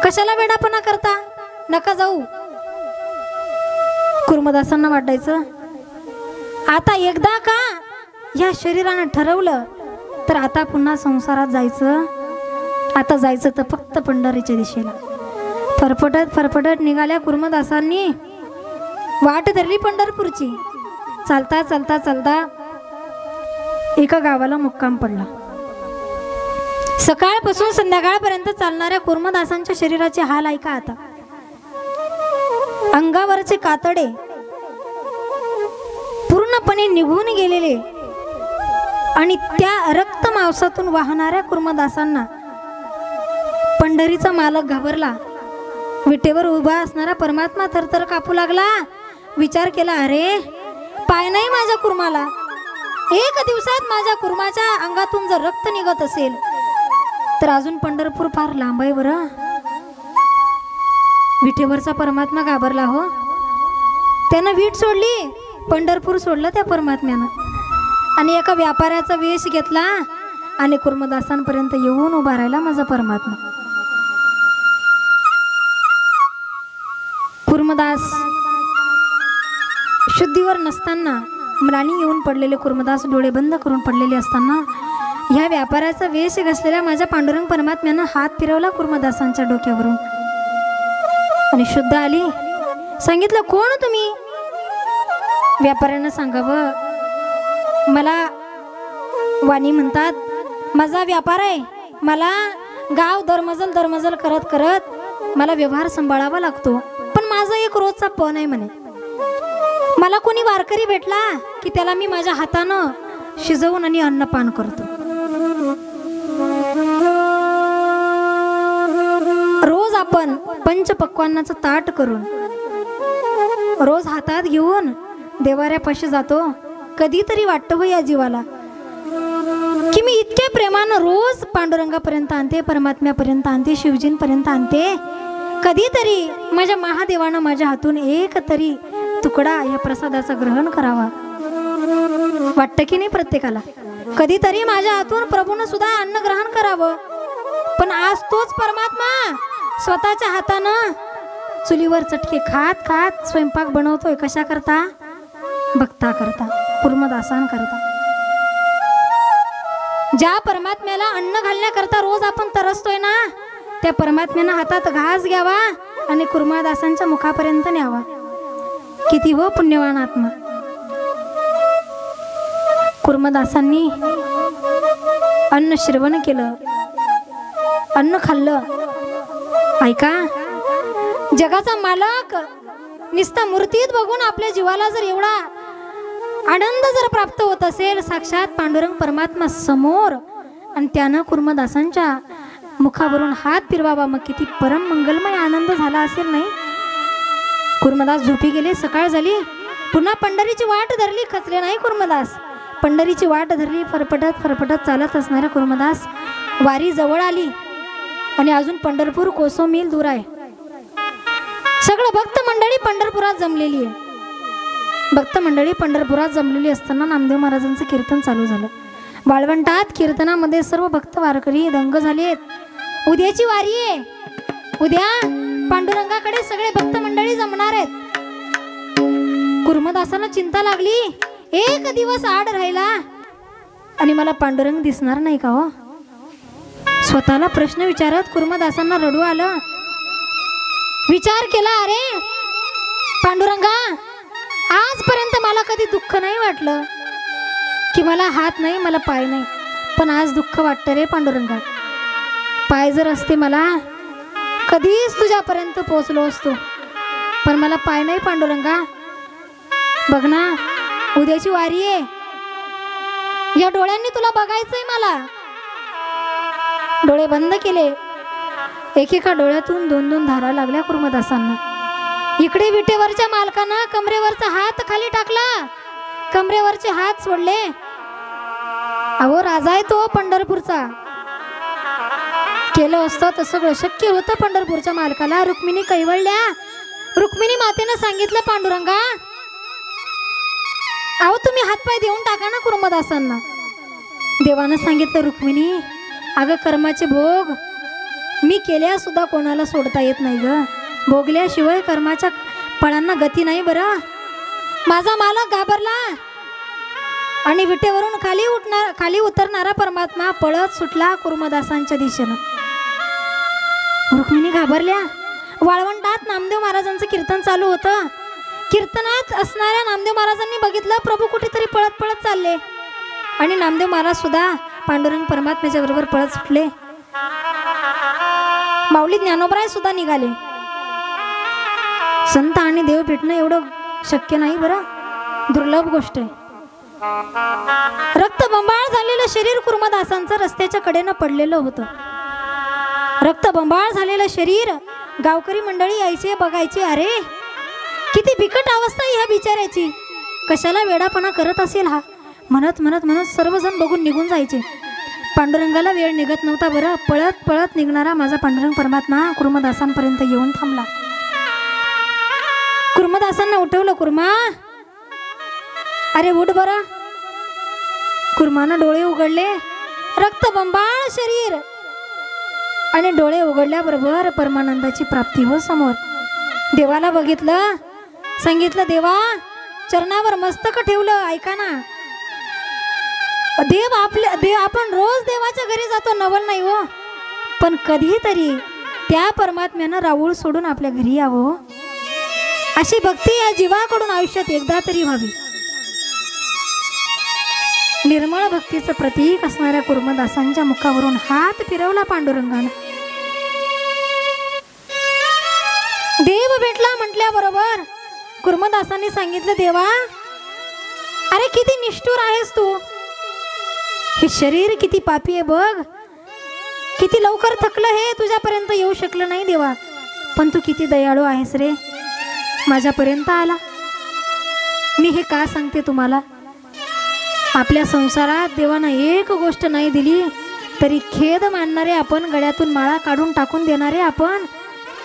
कशाला वेडापणा करता, नका जाऊ. कुर्मदासांना वाटायचं आता एकदा का या शरीरानं ठरवलं तर आता पुन्हा संसारात जायचं. आता जायचं तर फक्त पंढरीच्या दिशेला. फरफटत फरफटत निघाल्या कुर्मदासांनी. वाट धरली पंढरपूरची. चालता चालता चालता एका गावाला मुक्काम पडला. सकाळपासून संध्याकाळपर्यंत चालणाऱ्या कुर्मदासांच्या शरीराचे हाल ऐका आता. अंगावरचे कातडे पूर्णपणे निघून गेलेले आणि त्या रक्त मांसातून वाहणाऱ्या कुर्मदासांना पंढरीचा मालक घाबरला. विटेवर उभा असणारा परमात्मा थरथर कापू लागला. विचार केला, अरे पाय नाही माझ्या कुर्माला, एक दिवसात माझ्या कुर्माच्या अंगातून जर रक्त निघत असेल तर अजून पंढरपूर फार लांब आहे बरं. विठेवरचा परमात्मा घाबरला हो. त्यानं वीट सोडली, पंढरपूर सोडलं त्या परमात्म्यानं आणि एका व्यापाऱ्याचा वेश घेतला आणि कुर्मदासांपर्यंत येऊन उभा राहिला माझा परमात्मा. कुर्मदास शुद्धीवर नसताना म्लानी येऊन पडलेले कुर्मदास डोळे बंद करून पडलेले असताना ह्या व्यापाऱ्याचा वेश घासलेल्या माझ्या पांडुरंग परमात्म्यानं हात फिरवला कुर्मदासांच्या डोक्यावरून आणि शुद्ध आली. सांगितलं, कोण तुम्ही? व्यापाऱ्यानं सांगावं, मला वाणी म्हणतात, माझा व्यापार आहे, मला गाव दरमजल करत करत मला व्यवहार सांभाळावा लागतो, पण माझा एक रोजचा पण आहे म्हणे. मला कोणी वारकरी भेटला की त्याला मी माझ्या हातानं शिजवून आणि अन्नपान करतो. रोज आपण पंचपक्वान्नाचं ताट करून रोज हातात घेऊन देवाऱ्यापाशी जातो. कधीतरी वाटतं हो या जीवाला की मी इतक्या प्रेमानं रोज पांडुरंगापर्यंत आणते, परमात्म्यापर्यंत आणते, शिवजींपर्यंत आणते. कधीतरी माझ्या महादेवानं माझ्या हातून एक तरी तुकडा या प्रसादाचं ग्रहण करावा. वाटतं की नाही प्रत्येकाला? कधीतरी माझ्या हातून प्रभूनं सुद्धा अन्न ग्रहण करावं. पण आज तोच परमात्मा स्वतःच्या हातानं चुलीवर चटके खात खात स्वयंपाक बनवतोय. कशा करता? भक्ता करता, कुर्मदासान करता. ज्या परमात्म्याला अन्न घालण्याकरता रोज आपण तरसतोय ना, त्या परमात्म्यानं हातात घास घ्यावा आणि कुर्मदासांच्या मुखापर्यंत न्यावा. किती हो पुण्यवान आत्मा. कुर्मदासांनी अन्न श्रवण केलं, अन्न खाल्लं. ऐका, जगाचा मालक निस्ता मूर्तीत बघून आपल्या जीवाला जर एवढा आनंद जर प्राप्त होत असेल, साक्षात पांडुरंग परमात्मा समोर, आणि त्यानं कुर्मदासांच्या मुखावरून हात फिरवावा, मग किती परम मंगलमय आनंद झाला असेल नाही? कुर्मदास झोपी गेले. सकाळ झाली, पुन्हा पंढरीची वाट धरली. खचले नाही कुर्मदास. पंढरीची वाट धरली. फरफटत फरफटत चालत असणाऱ्या कुर्मदास वारी जवळ आली आणि अजून पंढरपूर कोसो मील दूर आहे. सगळं भक्त मंडळी पंढरपुरात जमलेली आहे. भक्त मंडळी पंढरपुरात जमलेली असताना नामदेव महाराजांचं कीर्तन चालू झालं. वाळवंटात कीर्तनामध्ये सर्व भक्त वारकरी दंग झालेत. उद्याची वारी आहे, उद्या पांडुरंगाकडे सगळे भक्त मंडळी जमणार आहेत. कुर्मदासाला चिंता लागली, एक दिवस आड राहिला आणि मला पांडुरंग दिसणार नाही का हो? स्वतःला प्रश्न विचारत कुर्मदासांना रडू आलं. विचार केला, अरे पांडुरंगा, आजपर्यंत मला कधी दुःख नाही वाटलं की मला हात नाही, मला पाय नाही, पण आज दुःख वाटतं रे पांडुरंगा. पाय जर असते मला कधीच तुझ्यापर्यंत पोहोचलो असतो, पण मला पाय नाही पांडुरंगा. बघ ना, उद्याची वारी आहे, या डोळ्यांनी तुला बघायचंय मला. डोळे बंद केले. एकेका डोळ्यातून दोन दोन धारा लागल्या कुर्मदासांना. इकडे विटेवरच्या मालकानं कमरेवरचा हात खाली टाकला, कमरेवरचे हात सोडले. अहो, राजा आहे तो पंढरपूरचा. केलं असतं तर सगळं शक्य होतं पंढरपूरच्या मालकाला. रुक्मिणी कैवळल्या. रुक्मिणी मातेनं सांगितलं, पांडुरंगा, अहो तुम्ही हातपाय देऊन टाका ना कुर्मदासांना. देवानं सांगितलं, रुक्मिणी, अगं कर्माचे भोग मी केल्या सुद्धा कोणाला सोडता येत नाही ग. भोगल्याशिवाय कर्माच्या फळांना गती नाही बरं. माझा मालक घाबरला आणि विटेवरून खाली उतरणारा परमात्मा पळत सुटला कुर्मदासांच्या दिशेनं. रुक्मिणी घाबरल्या. वाळवंटात नामदेव महाराजांचं कीर्तन चालू होतं. कीर्तनात असणाऱ्या नामदेव महाराजांनी बघितलं प्रभू कुठेतरी पळत पळत चालले आणि नामदेव महाराज सुद्धा पांडुरंग परमात्म्याच्या बरोबर पळत सुटले. माऊली ज्ञानोबराय सुद्धा निघाले. संत आणि देव भेटणं एवढं शक्य नाही बरं, दुर्लभ गोष्ट आहे. रक्तबंबाळ झालेलं शरीर कुर्मदासांचं रस्त्याच्या कडेनं पडलेलं होतं. रक्तबंबाळ झालेलं शरीर. गावकरी मंडळी यायचे, बघायचे, अरे किती बिकट अवस्था ह्या बिचाऱ्याची, कशाला वेडापणा करत असेल हा. म्हणत म्हणत म्हणत सर्वजण बघून निघून जायचे. पांडुरंगाला वेळ निघत नव्हता बरं. पळत पळत निघणारा माझा पांडुरंग परमात्मा कुर्मदासांपर्यंत येऊन थांबला. कुर्मदासांना उठवलं. कुर्मा, अरे उठ बरं. कुर्मानं डोळे उघडले. रक्तबंबाळ शरीर आणि डोळे उघडल्याबरोबर परमानंदाची प्राप्ती हो समोर. देवाला बघितलं. सांगितलं, देवा चरणावर मस्तक ठेवलं. ऐका ना, देव आपण रोज देवाच्या घरी जातो, नवल नाही हो, पण कधीतरी त्या परमात्म्यानं राऊळ सोडून आपल्या घरी यावं. अशी भक्ती या जीवाकडून आयुष्यात एकदा तरी व्हावी. निर्मळ भक्तीचं प्रतीक असणाऱ्या कुर्मदासांच्या मुखावरून हात फिरवला पांडुरंगानं. देव भेटला म्हटल्याबरोबर कुर्मदासांनी सांगितलं, देवा अरे किती निष्ठुर आहेस तू. हे शरीर किती पापी आहे बघ. किती लवकर थकलं हे, तुझ्यापर्यंत येऊ शकलं नाही देवा. पण तू किती दयाळू आहेस रे, माझ्यापर्यंत आला. मी हे का सांगते तुम्हाला, आपल्या संसारात देवानं एक गोष्ट नाही दिली तरी खेद मानणारे आपण, गळ्यातून माळा काढून टाकून देणारे आपण.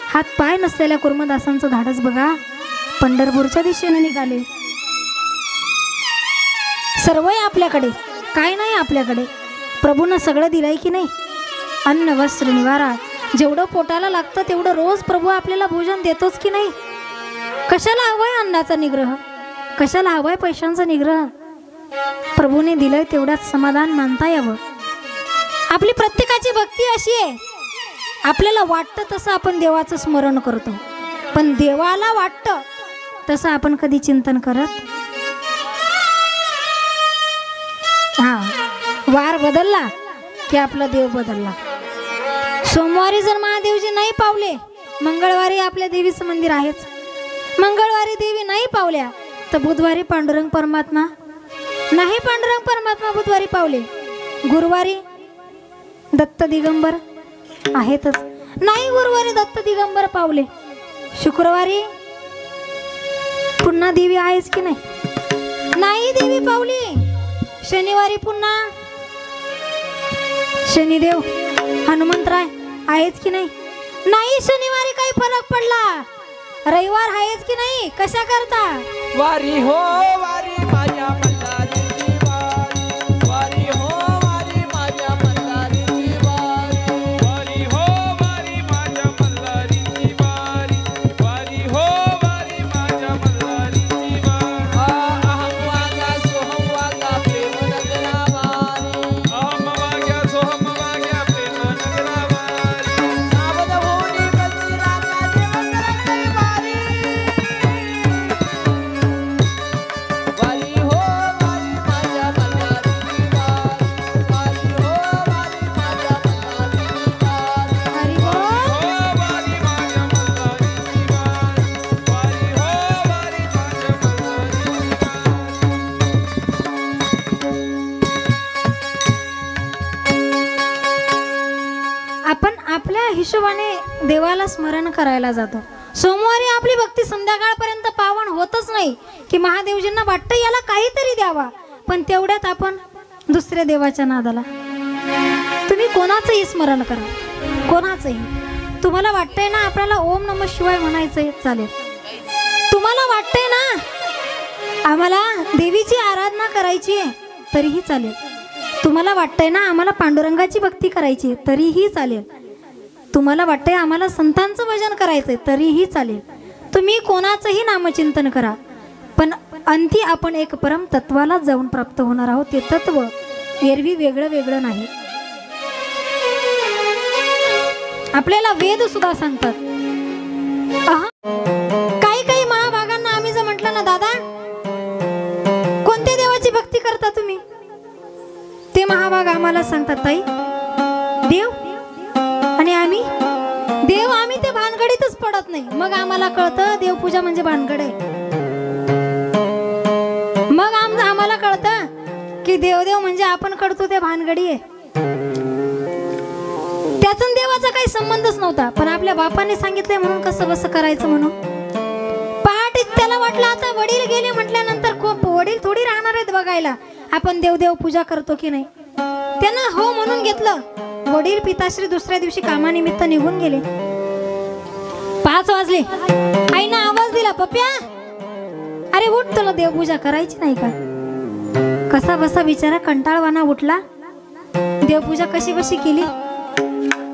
हात पाय नसलेल्या कुर्मदासांचं धाडस बघा. पंढरपूरच्या दिशेने निघाले. सर्व आहे आपल्याकडे, काय नाही आपल्याकडे. प्रभूनं सगळं दिलंय की नाही. अन्न वस्त्र निवारा, जेवढं पोटाला लागतं तेवढं रोज प्रभू आपल्याला भोजन देतोच की नाही. कशाला हवाय अन्नाचा निग्रह, कशाला हवाय पैशांचा निग्रह. प्रभूने दिलंय तेवढ्यात समाधान मानता यावं. आपली प्रत्येकाची भक्ती अशी आहे, आपल्याला वाटतं तसं आपण देवाचं स्मरण करतो, पण देवाला वाटतं तसं आपण कधी चिंतन करत. वार बदलला की आपला देव बदलला. सोमवारी जर महादेवजी नाही पावले, मंगळवारी आपल्या देवीचं मंदिर आहेच. मंगळवारी देवी नाही पावल्या तर बुधवारी पांडुरंग परमात्मा, नाही पांडुरंग परमात्मा बुधवारी पावले, गुरुवारी दत्त दिगंबर आहेतच, नाही गुरुवारी दत्त दिगंबर पावले, शुक्रवारी पुन्हा देवी आहेच की नाही, नाही देवी पावली, शनिवारी पुन्हा शनिदेव हनुमंतराय आहेच की नाही, नाही शनिवारी काही फरक पडला, रविवार आहेच की नाही. कशा करता वारी हो वारी माझ्या मल्हारीची वारी, वारी हो वारी माझ्या मल्हारीची वारी, वारी हो वारी माझ्या मल्हारीची वारी, वारी हो वारी माझ्या मल्हारीची वारी. अहं वागा सोहम वागा प्रेम नगरा वारी, अहं वाग्या सोहम वाग्या प्रेम नगरा वारी, सावध होऊनी कचराचा देव करते वारी. वारी हो वारी माझ्या मल्हारीची वारी, वारी हो वारी माझ्या मल्हारीची वारी, हरी बोल. हो वारी माझ्या मल्हारीची वारी, वारी हो वारी माझ्या मल्हारीची. आपण आपल्या हिशोबाने देवाला स्मरण करायला जातो. सोमवारी आपली भक्ती संध्याकाळपर्यंत पावन होतच नाही की महादेवजींना वाटतं याला काहीतरी द्यावा, पण तेवढ्यात आपण दुसऱ्या देवाच्या नादाला. तुम्ही कोणाचंही स्मरण करा, कोणाचंही. तुम्हाला वाटतंय ना आपल्याला ओम नमः शिवाय म्हणायचंय, चालेल. तुम्हाला वाटतंय ना आम्हाला देवीची आराधना करायची आहे, तरीही चालेल. तुम्हाला वाटतंय ना आम्हाला पांडुरंगाची भक्ती करायची आहे, तरीही चालेल. तुम्हाला वाटतंय आम्हाला संतांचं भजन करायचंय, तरीही चालेल. तुम्ही कोणाचंही नामचिंतन करा, पण अंती आपण एक परम तत्वाला जाऊन प्राप्त होणार आहोत. ते तत्व एरवी वेगळं वेगळं नाही. आपल्याला वेद सुद्धा सांगतात. काही काही महाभागांना आम्ही जर म्हटलं ना, दादा कोणत्या देवाची भक्ती करता तुम्ही, ते महाभाग आम्हाला सांगतात, ताई देव आणि आम्ही देव, आम्ही ते भानगडीतच पडत नाही. मग आम्हाला कळतं देवपूजा म्हणजे भानगड आहे. मग आम्हाला कळतं की देवदेव म्हणजे आपण करतो ते भानगडी आहे. त्याचा देवाचा काही संबंधच नव्हता, पण आपल्या बापाने सांगितलंय म्हणून कसं बसं करायचं म्हणून. पहाटे त्याला वाटलं आता वडील गेले म्हटल्यानंतर वडील थोडी राहणार आहेत बघायला आपण देवदेव पूजा करतो की नाही. त्यानं हो म्हणून घेतलं. वडील पिताश्री दुसऱ्या दिवशी कामानिमित्त निघून गेले. 5 वाजले. आईनं आवाज दिला, पप्या अरे उठ, तुला देवपूजा करायची नाही का. कसा बसा बिचारा कंटाळवाना उठला. देवपूजा कशी बशी केली.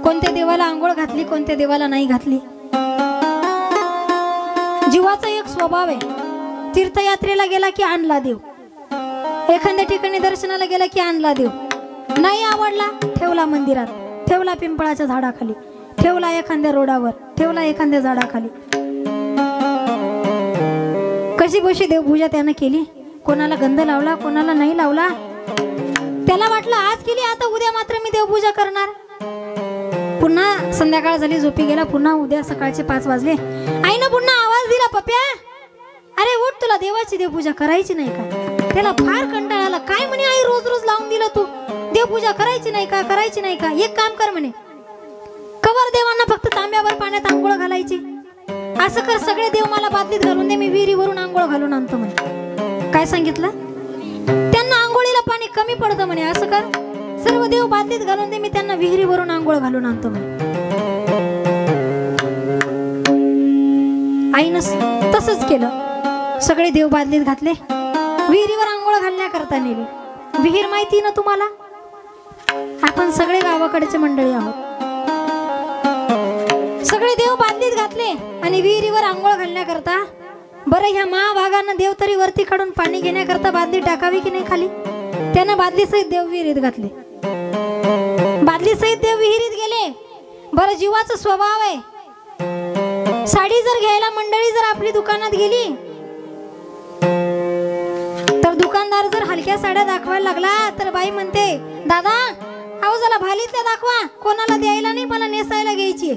कोणत्या देवाला आंघोळ घातली, कोणत्या देवाला नाही घातली. जीवाचा एक स्वभाव आहे. तीर्थयात्रेला गेला की आणला देव, एखाद्या ठिकाणी दर्शनाला गेला की आणला देव. नाही आवडला ठेवला मंदिरात, ठेवला पिंपळाच्या झाडाखाली, ठेवला एखाद्या रोडावर, ठेवला एखाद्या झाडाखाली. कशी बशी देवपूजा त्यानं केली. कोणाला गंध लावला, कोणाला नाही लावला. त्याला वाटलं आज केली, आता उद्या मात्र मी देवपूजा करणार. पुन्हा संध्याकाळ झाली, झोपी गेला. पुन्हा उद्या सकाळचे 5 वाजले. आईनं पुन्हा आवाज दिला, पप्या अरे उठ, तुला देवाची देवपूजा करायची नाही का. त्याला फार कंटाळा आला. काय म्हणे आई, रोज रोज लावून दिलं तू, देवपूजा करायची नाही का, करायची नाही का. एक काम कर म्हणे, कवर देवांना फक्त तांब्यावर पाण्यात आंघोळ घालायची. असं कर, सगळे देव मला बादलीत घालून दे, मी विहिरीवरून आंघोळ घालून आणतो म्हणे. काय सांगितलं त्यांना, आंघोळीला पाणी कमी पडतं म्हणे. असं कर, सर्व देव बादलीत घालून दे, मी त्यांना विहिरीवरून आंघोळ घालून आणतो म्हणे. आईनं तसंच केलं. सगळे देव बादलीत घातले, विहिरीवर आंघोळ घालण्याकरता नेले. विहीर माहिती ना तुम्हाला, आपण सगळे गावाकडचे मंडळी आहोत. सगळे देव बादलीत घातले आणि विहिरीवर आंघोळ घालण्याकरता. बरं, ह्या महाभागानं देव तरी वरती काढून पाणी घेण्याकरता बादली टाकावी की नाही खाली. त्यानं बादली सहित देव विहिरीत घातले. बादली सहित देव विहिरीत गेले. बरं, जीवाचा स्वभाव आहे. साडी जर घ्यायला मंडळी जर आपली दुकानात गेली तर दुकानदार जर हलक्या साड्या दाखवायला लागला तर बाई म्हणते, दादा अहो जरा भालीतल्या दाखवा. कोणाला द्यायला नाही, मला नेसायला घ्यायची.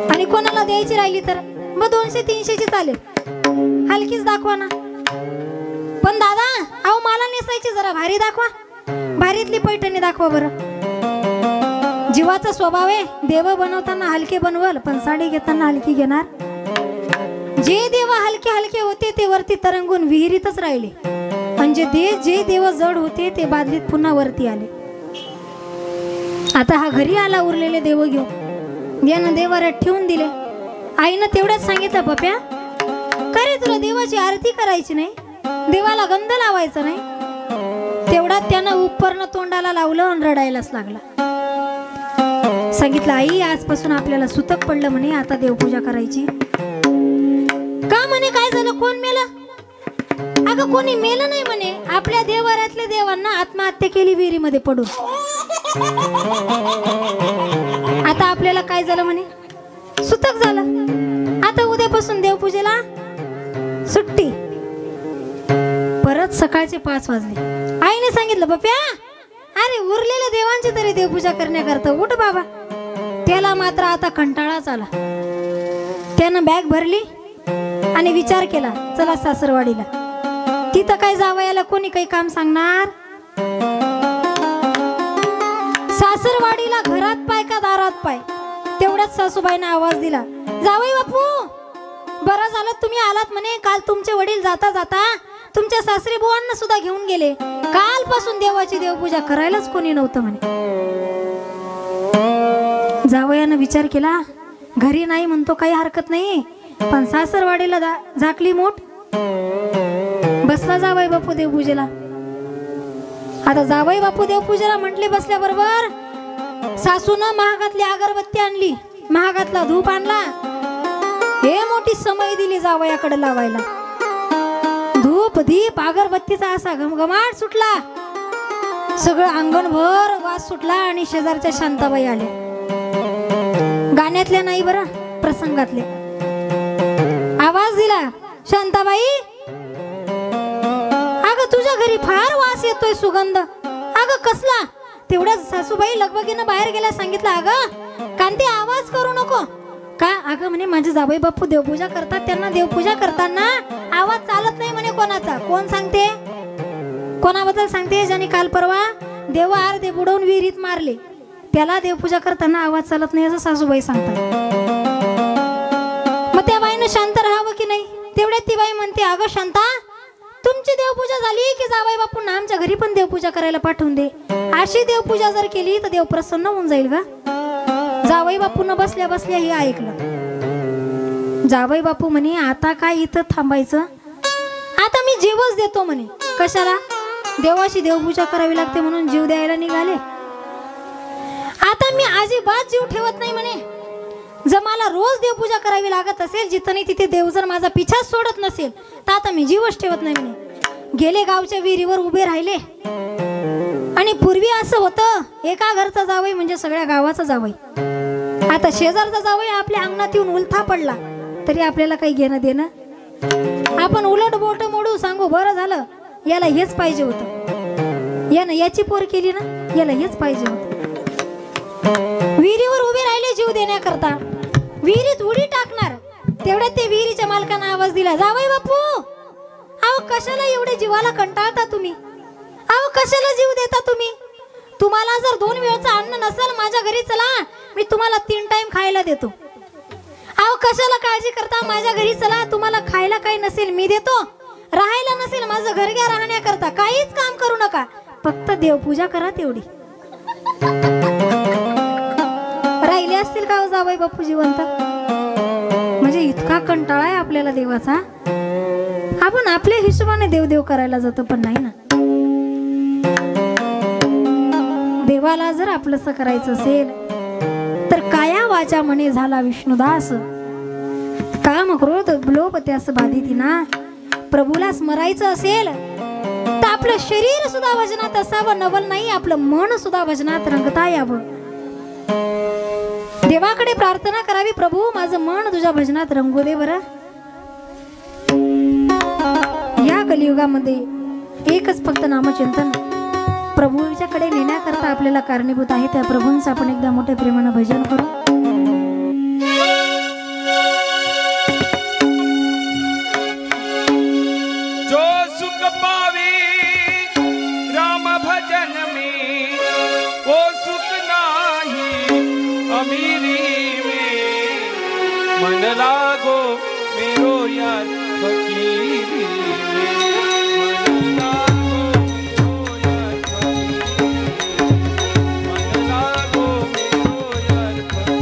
आणि कोणाला द्यायची राहिली तर मग 200-300 ची चालेल, हलकीच दाखवा ना. पण दादा अहो मला नेसायची, जरा भारी दाखवा, भारीतली पैठणी दाखवा बरं. जीवाचा स्वभाव आहे. देव बनवताना हलके बनवल, पण साडी घेताना हलकी घेणार. जे देव हलके हलके होते ते वरती तरंगून विहिरीतच राहिले. म्हणजे जे देव जड होते ते बादलीत पुन्हा वरती आले. आता हा घरी आला उरलेले देव घेऊन. यानं देवाऱ्यात ठेवून दिले. आईनं तेवढ्याच सांगितलं, पप्या का रे, तुला देवाची आरती करायची नाही, देवाला गंध लावायचा नाही. तेवढ्यात त्यानं उपरनं तोंडाला लावलं आणि रडायलाच लागला. सांगितलं, आई आजपासून आपल्याला सुतक पडलं म्हणे, आता देवपूजा करायची. का म्हणे, काय झालं, कोण मेलं. अगं कोणी मेलं नाही म्हणे, आपल्या देवाऱ्यातल्या देवांना आत्महत्या केली विहिरीमध्ये पडून. आता आपल्याला काय झालं म्हणे, सुतक झालं. आता उद्यापासून देवपूजेला सुट्टी. परत सकाळचे 5 वाजले. आईने सांगितलं, पप्या अरे उरलेल्या देवांची तरी देवपूजा करण्याकरता उठ बाबा. त्याला मात्र आता कंटाळाच आला. त्यानं बॅग भरली आणि विचार केला, चला सासरवाडीला. तिथं काय जावयाला कोणी काही काम सांगणार. सासरवाडीला घरात पाय का दारात पाय. तेवढ्याच सासूबाईनं आवाज दिला, जावई बापू बरं झालं तुम्ही आलात म्हणे. काल तुमचे वडील जाता जाता तुमच्या सासरी बुवांना सुद्धा घेऊन गेले. कालपासून देवाची देवपूजा करायलाच कोणी नव्हतं म्हणे. जावयानं विचार केला, घरी नाही म्हणतो काही हरकत नाही, पण सासरवाडीला झाकली मोठ. बसला जावई बापू देवपूजेला. आता जावई बापू देवपूजेला म्हटले बसल्याबरोबर सासूनं महागातली अगरबत्ती आणली, महागातला धूप आणला. हे मोठी समय दिली जावयाकडे लावायला. धूप दीप अगरबत्तीचा असा घमघमाट सुटला. सगळं अंगणभर वास सुटला. आणि शेजारच्या शांताबाई आल्या. गाण्यातल्या नाही बरं, प्रसंगातले. आवाज दिला, शांताबाई अगं तुझ्या घरी फार वास येतोय, सुगंध. अगं कसला. तेवढ्याच सासूबाई लगबगीनं बाहेर गेल्या. सांगितलं, अगं कांती आवाज करू नको. का. अगं म्हणे माझे जावई बापू देवपूजा करतात, त्यांना देवपूजा करताना आवाज चालत नाही म्हणे कोणाचा. कोण सांगते, कोणाबद्दल सांगते. ज्याने काल परवा देव अर्धे बुडवून विहिरीत मारले, त्याला देवपूजा करताना आवाज चालत नाही असं सासूबाई सांगतात. मग त्या बाईनं शांत राहावं की नाही. तेवढ्यात ती बाई म्हणते, अगं शांता तुमची देवपूजा झाली झाली की जावई बापूंना आमच्या घरी पण देवपूजा करायला पाठवून दे. अशी देवपूजा जर केली तर देव प्रसन्न होऊन जाईल का? जावई बापूंना बसल्या बसल्या हे ऐकलं. जावई बापू म्हणे आता काय इथं थांबायचं, आता मी जीवच देतो म्हणे. कशाला? देवाशी देवपूजा करावी लागते म्हणून जीव द्यायला निघाले. आता मी अजिबात जीव ठेवत नाही म्हणे. जर मला रोज देवपूजा करावी लागत असेल, जिथं नाही तिथे देव जर माझा पिछाच सोडत नसेल, तर आता मी जीवच ठेवत नाही म्हणे. गेले गावच्या विहिरीवर उभे राहिले. आणि पूर्वी असं होतं, एका घरचा जावई म्हणजे सगळ्या गावाचा जावई. आता शेजारचा जावई आपल्या अंगणात येऊन उलथा पडला तरी आपल्याला काही घेणं देणं. आपण उलट बोट मोडू सांगू बरं झालं, याला हेच पाहिजे होतं, यानं याची पोर केली ना, याला हेच पाहिजे होतं. विहिरीवर उभे राहिले जीव देण्याकरता. विहिरीत उडी टाकणार तेवढ्यात ते विहिरीच्या मालकानं आवाज दिला, जावई बापू अहो कशाला एवढे जीवाला कंटाळता तुम्ही? अहो कशाला जीव देता तुम्ही? तुम्हाला जर 2 वेळचं अन्न नसेल माझ्या घरी चला, मी तुम्हाला 3 टाइम खायला देतो. अहो कशाला काळजी करता? माझ्या घरी चला, तुम्हाला खायला काही नसेल मी देतो, राहायला नसेल माझं घर घ्या राहण्याकरता, काहीच काम करू नका, फक्त देवपूजा करा तेवढी. राहिले असतील का जावई बापू जिवंत? म्हणजे इतका कंटाळा आहे आपल्याला देवाचा. आपण आपल्या हिशोबाने देव करायला जातो, पण नाही ना. देवाला जर आपलंसं करायचं असेल तर काया वाचा म्हणे झाला विष्णुदास. काम क्रोध लोभ त्यास बाधिती ना. प्रभूला स्मरायचं असेल तर आपलं शरीर सुद्धा भजनात असावं, नवल नाही आपलं मन सुद्धा भजनात रंगता यावं. देवाकडे प्रार्थना करावी, प्रभू माझं मन तुझ्या भजनात रंगू दे बरं. या कलियुगामध्ये एकच फक्त नामचिंतन प्रभूच्याकडे नेण्याकरता आपल्याला कारणीभूत आहे. त्या प्रभूंचं आपण एकदा मोठ्या प्रेमानं भजन करू. जो सुख पावे राम भजन में, वो सुख नाही अमीरी में. मन लागो मेरो यार फकीरी में. मन लागो मेरो यार फकीरी में. मन लागो मेरो यार फकीरी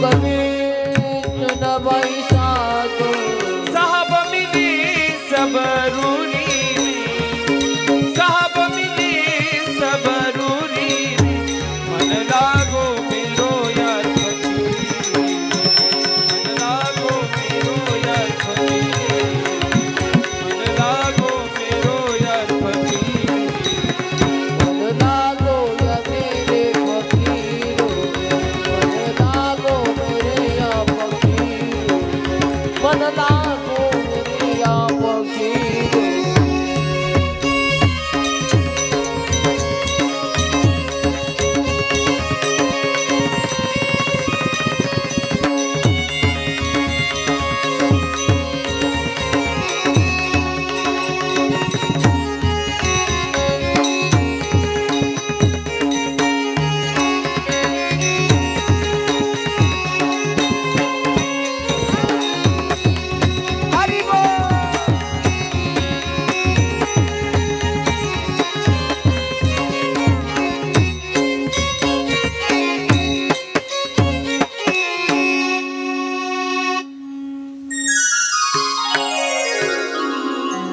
कभी न बाई साथ साहब मिली सब रूरी साहब मिली सब रूरी मन लागो मेरो यार फकीरी मन लागो मेरो यार फकीरी मन लागो मेरो यार फकीरी मन लागो या मेरे फकीरो मन लागो मेरे या फकीरो मन लागो मेरे या फकीरो हरि बोल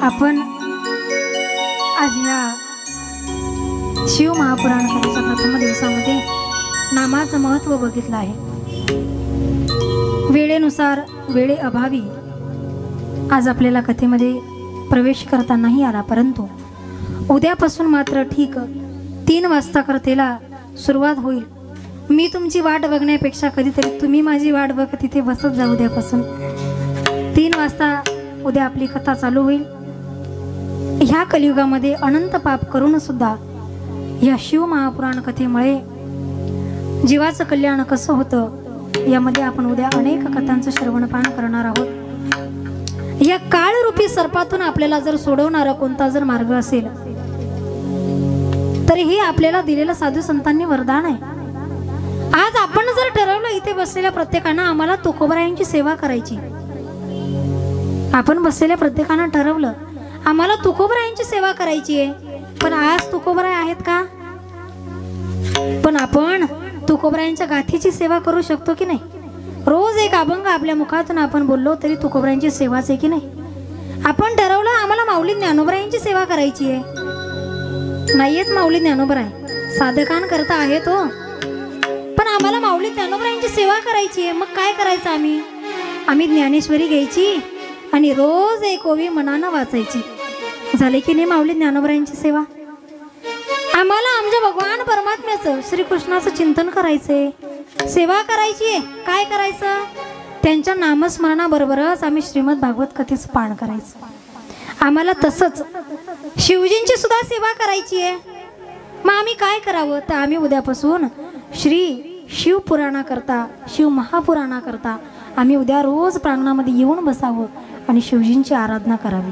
आपण आज या शिव महापुराण कथेच्या प्रथम दिवसामध्ये नामाचं महत्त्व बघितलं आहे. वेळेनुसार वेळेअभावी आज आपल्याला कथेमध्ये प्रवेश करता नाही आला, परंतु उद्यापासून मात्र ठीक 3 वाजता कथेला सुरुवात होईल. मी तुमची वाट बघण्यापेक्षा कधीतरी तुम्ही माझी वाट बघत तिथे बसत जा. उद्यापासून 3 वाजता उद्या आपली कथा चालू होईल. ह्या कलियुगामध्ये अनंत पाप करून सुद्धा या शिव महापुराण कथेमुळे जीवाचं कल्याण कसं होतं यामध्ये आपण उद्या अनेक कथांचं श्रवणपान करणार आहोत. या काळरूपी सर्पातून आपल्याला जर सोडवणारा कोणता जर मार्ग असेल तर हे आपल्याला दिलेलं साधू संतांनी वरदान आहे. आज आपण जर ठरवलं इथे बसलेल्या प्रत्येकानं आम्हाला तुकोबरायांची सेवा करायची, आपण बसलेल्या प्रत्येकानं ठरवलं आम्हाला तुकोबरायांची सेवा करायची आहे, पण आज तुकोबराय आहेत का? पण आपण तुकोबरायांच्या गाथीची सेवा करू शकतो की नाही? रोज एक अभंग आपल्या मुखातून आपण बोललो तरी तुकोबरायांची सेवाच आहे की नाही? आपण ठरवलं आम्हाला माऊली ज्ञानोबरायांची सेवा करायची आहे, नाहीयेत माऊली ज्ञानोबराय साधकांन करता आहे तो, पण आम्हाला माऊली ज्ञानोबरायांची सेवा करायची आहे. मग काय करायचं? आम्ही ज्ञानेश्वरी घ्यायची आणि रोज एक ओवी मनानं वाचायची. झाले की नाही माऊली ज्ञानोबरायांची सेवा? आम्हाला आमच्या भगवान परमात्म्याचं श्रीकृष्णाचं चिंतन करायचंय, सेवा करायची आहे. काय करायचं? त्यांच्या नामस्मरणाबरोबरच आम्ही श्रीमद भागवत कथेचं पाठ करायचं. आम्हाला तसंच शिवजींची सुद्धा सेवा करायची आहे. मग आम्ही काय करावं? तर आम्ही उद्यापासून श्री शिवपुराणाकरता शिव महापुराणाकरता आम्ही उद्या रोज प्रांगणामध्ये येऊन बसावं आणि शिवजींची आराधना करावी.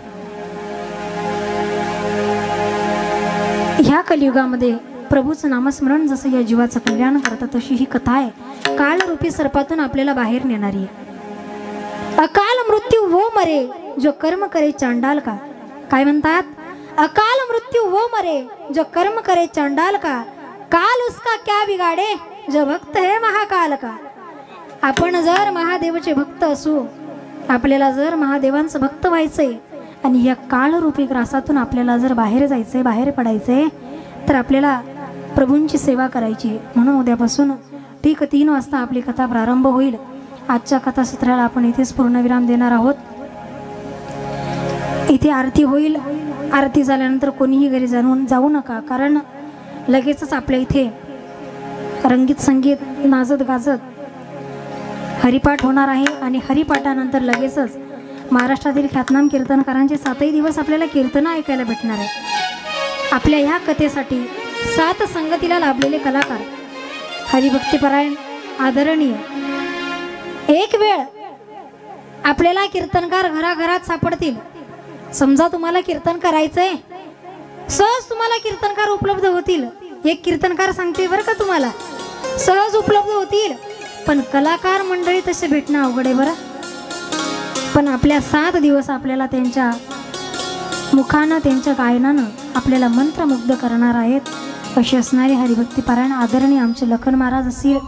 ह्या कलियुगामध्ये प्रभूचं नामस्मरण जसं या जीवाचं कल्याण करतं तशी ही कथा आहे. कालरूपी सर्पातून आपल्याला बाहेर नेणारी आहे. अकाल मृत्यू वो मरे जो कर्म करे चांडाल का. काय म्हणतात? अकाल मृत्यू वो मरे जो कर्म करे चांडाल का, काल उसका क्या बिगाडे जो भक्त है महाकाल का. आपण जर महादेवाचे भक्त असू, आपल्याला जर महादेवांचं भक्त व्हायचंय आणि या काळरूपी ग्रासातून आपल्याला जर बाहेर जायचंय, बाहेर पडायचंय, तर आपल्याला प्रभूंची सेवा करायची. म्हणून उद्यापासून ठीक 3 वाजता आपली कथा प्रारंभ होईल. आजच्या कथासत्राला आपण इथेच पूर्णविराम देणार आहोत. इथे आरती होईल. आरती झाल्यानंतर कोणीही घरी जाऊ नका, कारण लगेचच आपल्या इथे रंगीत संगीत नाचत गाजत हरिपाठ होणार आहे आणि हरिपाठानंतर लगेचच महाराष्ट्रातील ख्यातनाम कीर्तनकारांचे 7ही दिवस आपल्याला कीर्तनं ऐकायला भेटणार आहे. आपल्या ह्या कथेसाठी 7 संगतीला लाभलेले कलाकार, हरिभक्तीपरायण, आदरणीय. एक वेळ आपल्याला कीर्तनकार घराघरात सापडतील. समजा तुम्हाला कीर्तन करायचंय, सहज तुम्हाला कीर्तनकार उपलब्ध होतील. एक कीर्तनकार सांगते बरं का, तुम्हाला सहज उपलब्ध होतील. पण कलाकार मंडळी तसे भेटणं अवघड आहे बरं. पण आपल्या 7 दिवस आपल्याला त्यांच्या मुखानं, त्यांच्या गायनानं आपल्याला मंत्रमुग्ध करणार आहेत. अशी असणारी हरिभक्तीपरायण आदरणीय आमचे लखन महाराज असतील,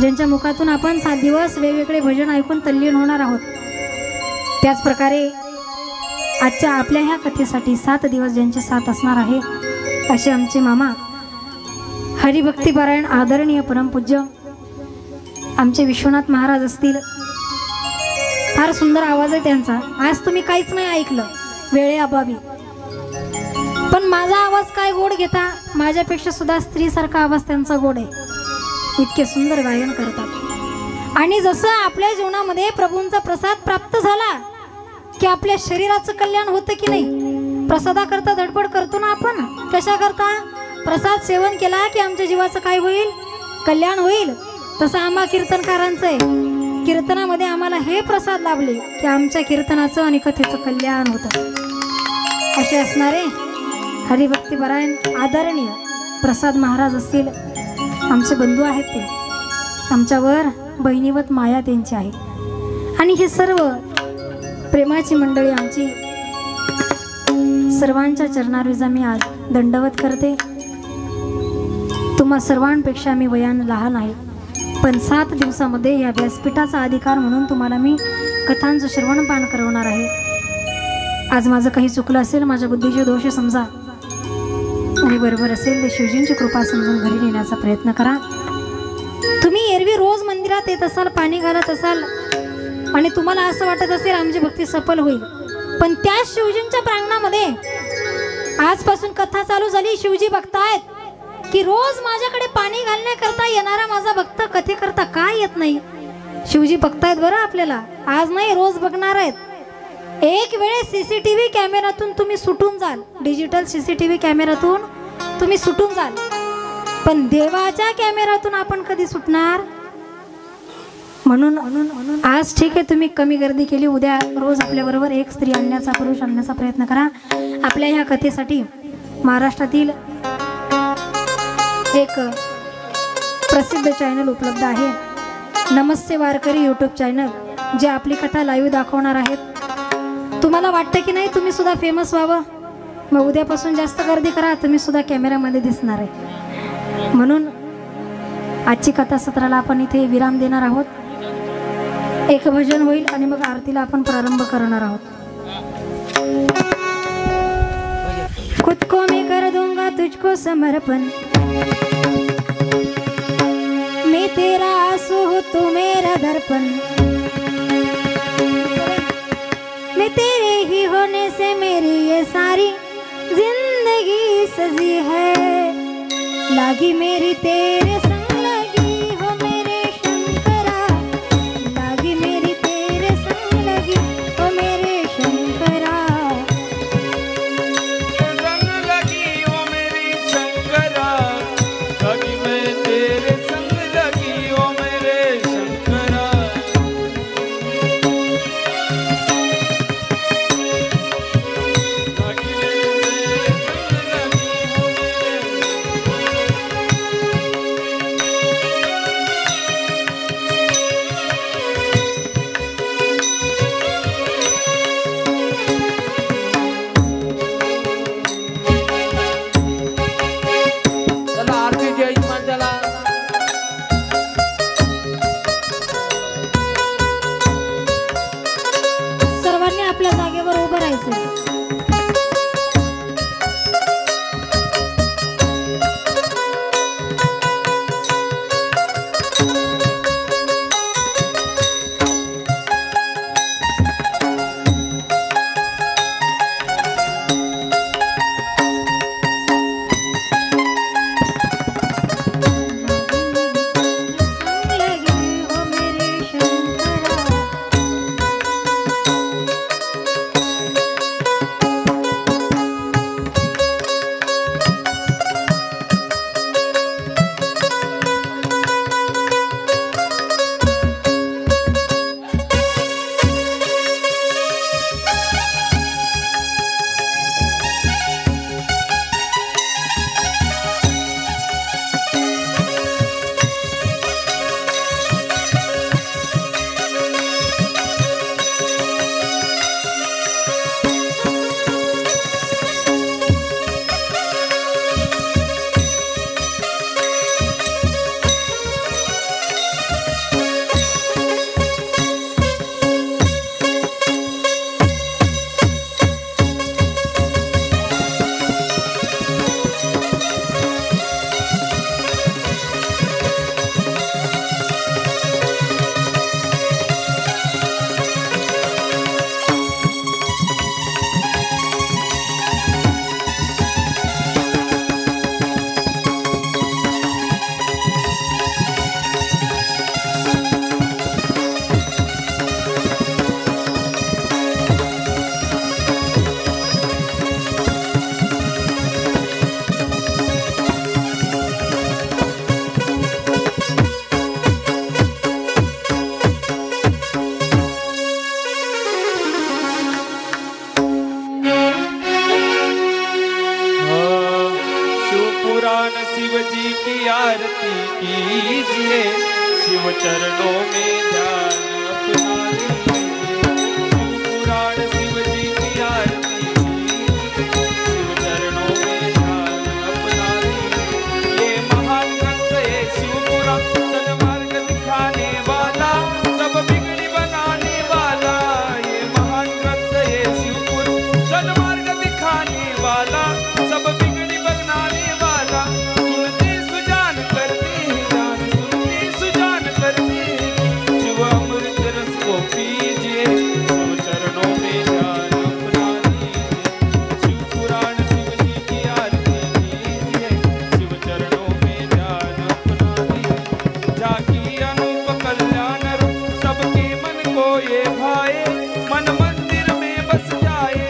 ज्यांच्या मुखातून आपण 7 दिवस वेगवेगळे भजन ऐकून तल्लीन होणार आहोत, त्याच प्रकारे आजच्या आपल्या ह्या कथेसाठी 7 दिवस ज्यांचे साथ असणार आहे असे आमचे मामा हरिभक्तीपरायण आदरणीय परमपूज्य आमचे विश्वनाथ महाराज असतील. फार सुंदर आवाज आहे त्यांचा. आज तुम्ही काहीच नाही ऐकलं वेळेअभावी, पण माझा आवाज काय गोड घेता, माझ्यापेक्षा सुद्धा स्त्रीसारखा आवाज त्यांचा गोड आहे. इतके सुंदर गायन करतात. आणि जसं आपल्या जीवनामध्ये प्रभूंचा प्रसाद प्राप्त झाला की आपल्या शरीराचं कल्याण होतं की नाही. प्रसादाकरता धडपड करतो ना आपण. कशा करता? प्रसाद सेवन केला की आमच्या जीवाचं काय होईल? कल्याण होईल. तसं आम्हा कीर्तनकारांचं आहे. कीर्तनामध्ये आम्हाला हे प्रसाद लाभले की आमच्या कीर्तनाचं आणि कथेचं कल्याण होतं. असे असणारे हरिभक्तीपरायण आदरणीय प्रसाद महाराज असतील. आमचे बंधू आहेत ते. आमच्यावर बहिणीवत माया त्यांची आहे. आणि हे सर्व प्रेमाची मंडळी आमची सर्वांच्या चरणारविजा मी आज दंडवत करते. तुम्हा सर्वांपेक्षा मी वयानं लहान आहे, पण 7 दिवसामध्ये या व्यासपीठाचा अधिकार म्हणून तुम्हाला मी कथांचं श्रवणपान करवणार आहे. आज माझं काही चुकलं असेल, माझ्या बुद्धीचे दोष समजा, आणि बरोबर असेल ते शिवजींची कृपा समजून घरी नेण्याचा प्रयत्न करा. तुम्ही एरवी रोज मंदिरात येत असाल, पाणी घालत असाल, आणि तुम्हाला असं वाटत असेल आमची भक्ती सफल होईल, पण त्या शिवजींच्या प्रांगणामध्ये आजपासून कथा चालू झाली. शिवजी बघतायत की रोज माझ्याकडे पाणी घालण्याकरता येणारा माझा भक्त कथेकरता काय येत नाही. शिवजी बघतायत बरं आपल्याला. आज नाही, रोज बघणार आहेत. एक वेळेस सीसीटीव्ही कॅमेऱ्यातून तुम्ही सुटून जाल, डिजिटल सीसीटीव्ही कॅमेऱ्यातून तुम्ही सुटून जाल, पण देवाच्या कॅमेऱ्यातून आपण कधी सुटणार? म्हणून आज ठीक आहे, तुम्ही कमी गर्दी केली, उद्या रोज आपल्याबरोबर एक स्त्री आणण्याचा, पुरुष आणण्याचा प्रयत्न करा. आपल्या ह्या कथेसाठी महाराष्ट्रातील एक प्रसिद्ध चॅनल उपलब्ध आहे, नमस्ते वारकरी यूट्यूब चॅनल, जे आपली कथा लाईव्ह दाखवणार आहेत. तुम्हाला वाटतं की नाही तुम्ही सुद्धा फेमस व्हावं? मग उद्यापासून जास्त गर्दी करा, तुम्ही सुद्धा कॅमेऱ्यामध्ये दिसणार आहे. म्हणून आजची कथा सत्राला आपण इथे विराम देणार आहोत. एक भजन होईल आणि मग आरतीला आपण प्रारंभ करणार आहोत. खुद को मैं कर दूंगा तुझको समर्पण, मैं तेरा आंसू हूँ तू मेरा दर्पण, मैं तेरे ही होने से मेरी ये सारी जिंदगी सजी है, लागी मेरी तेरे संग लगी हो मेरे शंकरा, लागी मेरी तेरे संग लगी हो मेरे शंकरा, संग लगी ओ मेरी शंकरा, लागी मैं तेरे संग लगी ओ मेरे शंकरा, लागी मैं तेरे संग लगी ओ मेरे कीजिए, शिव चरणों में ध्यान अपना लीजिए। शिव पुराण शिव जी की आरती कीजिए, शिव चरणों में ध्यान अपना लीजिए। ये महान ग्रंथ है शिव पुराण, सन्मार्ग दिखाने वाला, सब बिगड़ी बनाने वाला। ये महान ग्रंथ है शिव पुराण, सन्मार्ग दिखाने वाला, सब बिगड़ी बनाने वाला। सुनते सुजान करते हैं दान, सुनते सुजान करते हैं, शिव अमृत रस को पीजिए, शिव चरणों में ध्यान अपना लीजिए। शिव पुराण शिव जी की आरती कीजिए, शिव चरणों में ध्यान अपना लीजिए। झांकी अनूप कल्याण रूप, सबके मन को ये भाए, मन मंदिर में बस जाए।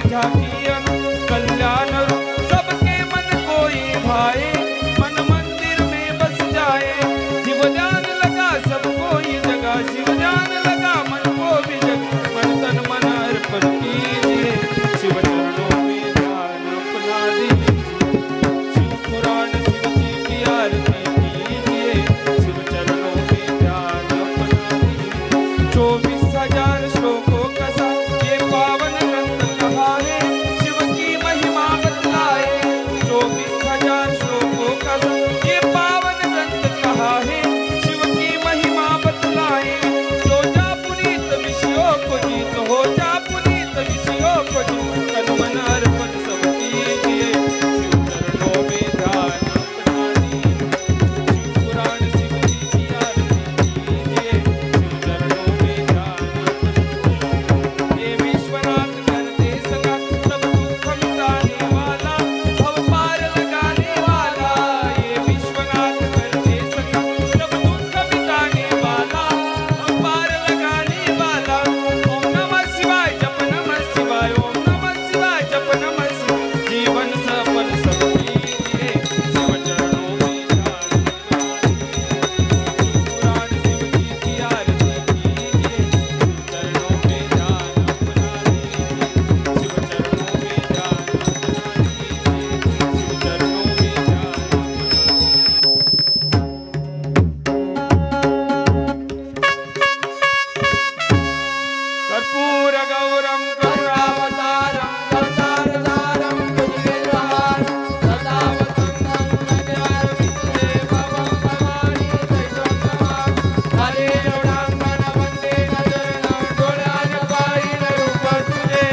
झांकी अनूप कल्याण रूप, सबके मन को ये भाए, मन मंदिर में बस जाए। शिव ध्यान लगा सबको ये जगह, शिव ध्यान लगा मन को भी जगह, मन तन मन अर्पण कीजिए, शिव चरणों में ध्यान अपना दीजिए। शिव पुराण शिव जी की आरती कीजिए, शिव चरणों में ध्यान अपना दीजिए। 24,000 श्लोकों का सार ये पावन ग्रंथ कहा है, शिव की महिमा बतलाए। 24,000 श्लोकों का सार ये पावन ग्रंथ कहा है, शिव की महिमा बतलाए। जो जा पुनीत विषयों को जीत, हो जा पुनीत विषयों को जीत, तन मन अर्पण सब कीजिए, शिव चरणों में ध्यान अपना दीजिए। शिव पुराण शिव जी की आरती कीजिए, शिव चरणों में ध्यान अपना। ये विश्वनाथ करते सगा, सब दुख मिटाने वाला, भव पार लगाने वाला। ये विश्वनाथ करते सगा, सब दुख मिटाने वाला, भव पार लगाने वाला। ओम नमः शिवाय जप नमः शिवाय, ओम नमः शिवाय जप नमः शिवाय। जीवन सफल सब कीजिए, शिव चरणों में ध्यान अपना दीजिए। पुराण शिव जी की आरती कीजिए, शिव चरणों में ध्यान अपना दीजिए। शिव चरणों में ध्यान अपना दीजिए, शिव चरणों में कर्पूर गौरम करुणावतारम, कर्तारतारं भुजगेन्द्रहारं, सदा वसन्तं हृदयारविन्दे भवं भवानी दैवतमां। हरे रणाङ्गन वन्दे नजरणं, डोळ्याजपायिन रूप तुझे,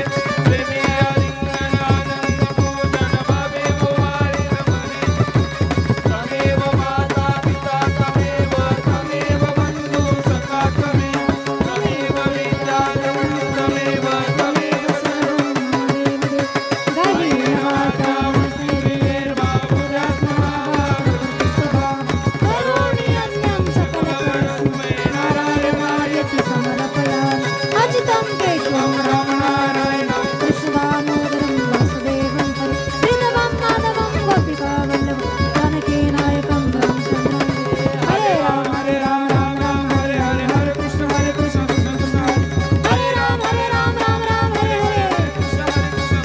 प्रेमी आलिंगन आनंद पूजन भावे कुमारी रमणे। तमेव माता पिता तमेव, तमेव बन्धु सखा तमेव, तमेव विद्याधरं तमेव, तमेव हरे राम राम राम हरे हरे, हरे कृष्ण कृष्ण कृष्ण हरे, हरे राम राम हरे हरे, कृष्ण कृष्ण।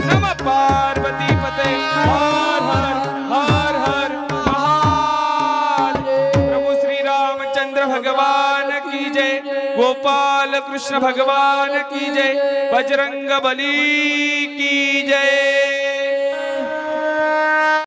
नमः पार्वती पते, हर हर हर महादेव। प्रभु श्री रामचंद्र भगवान की जय, गोपाल कृष्ण भगवान की जय, बजरंग बली की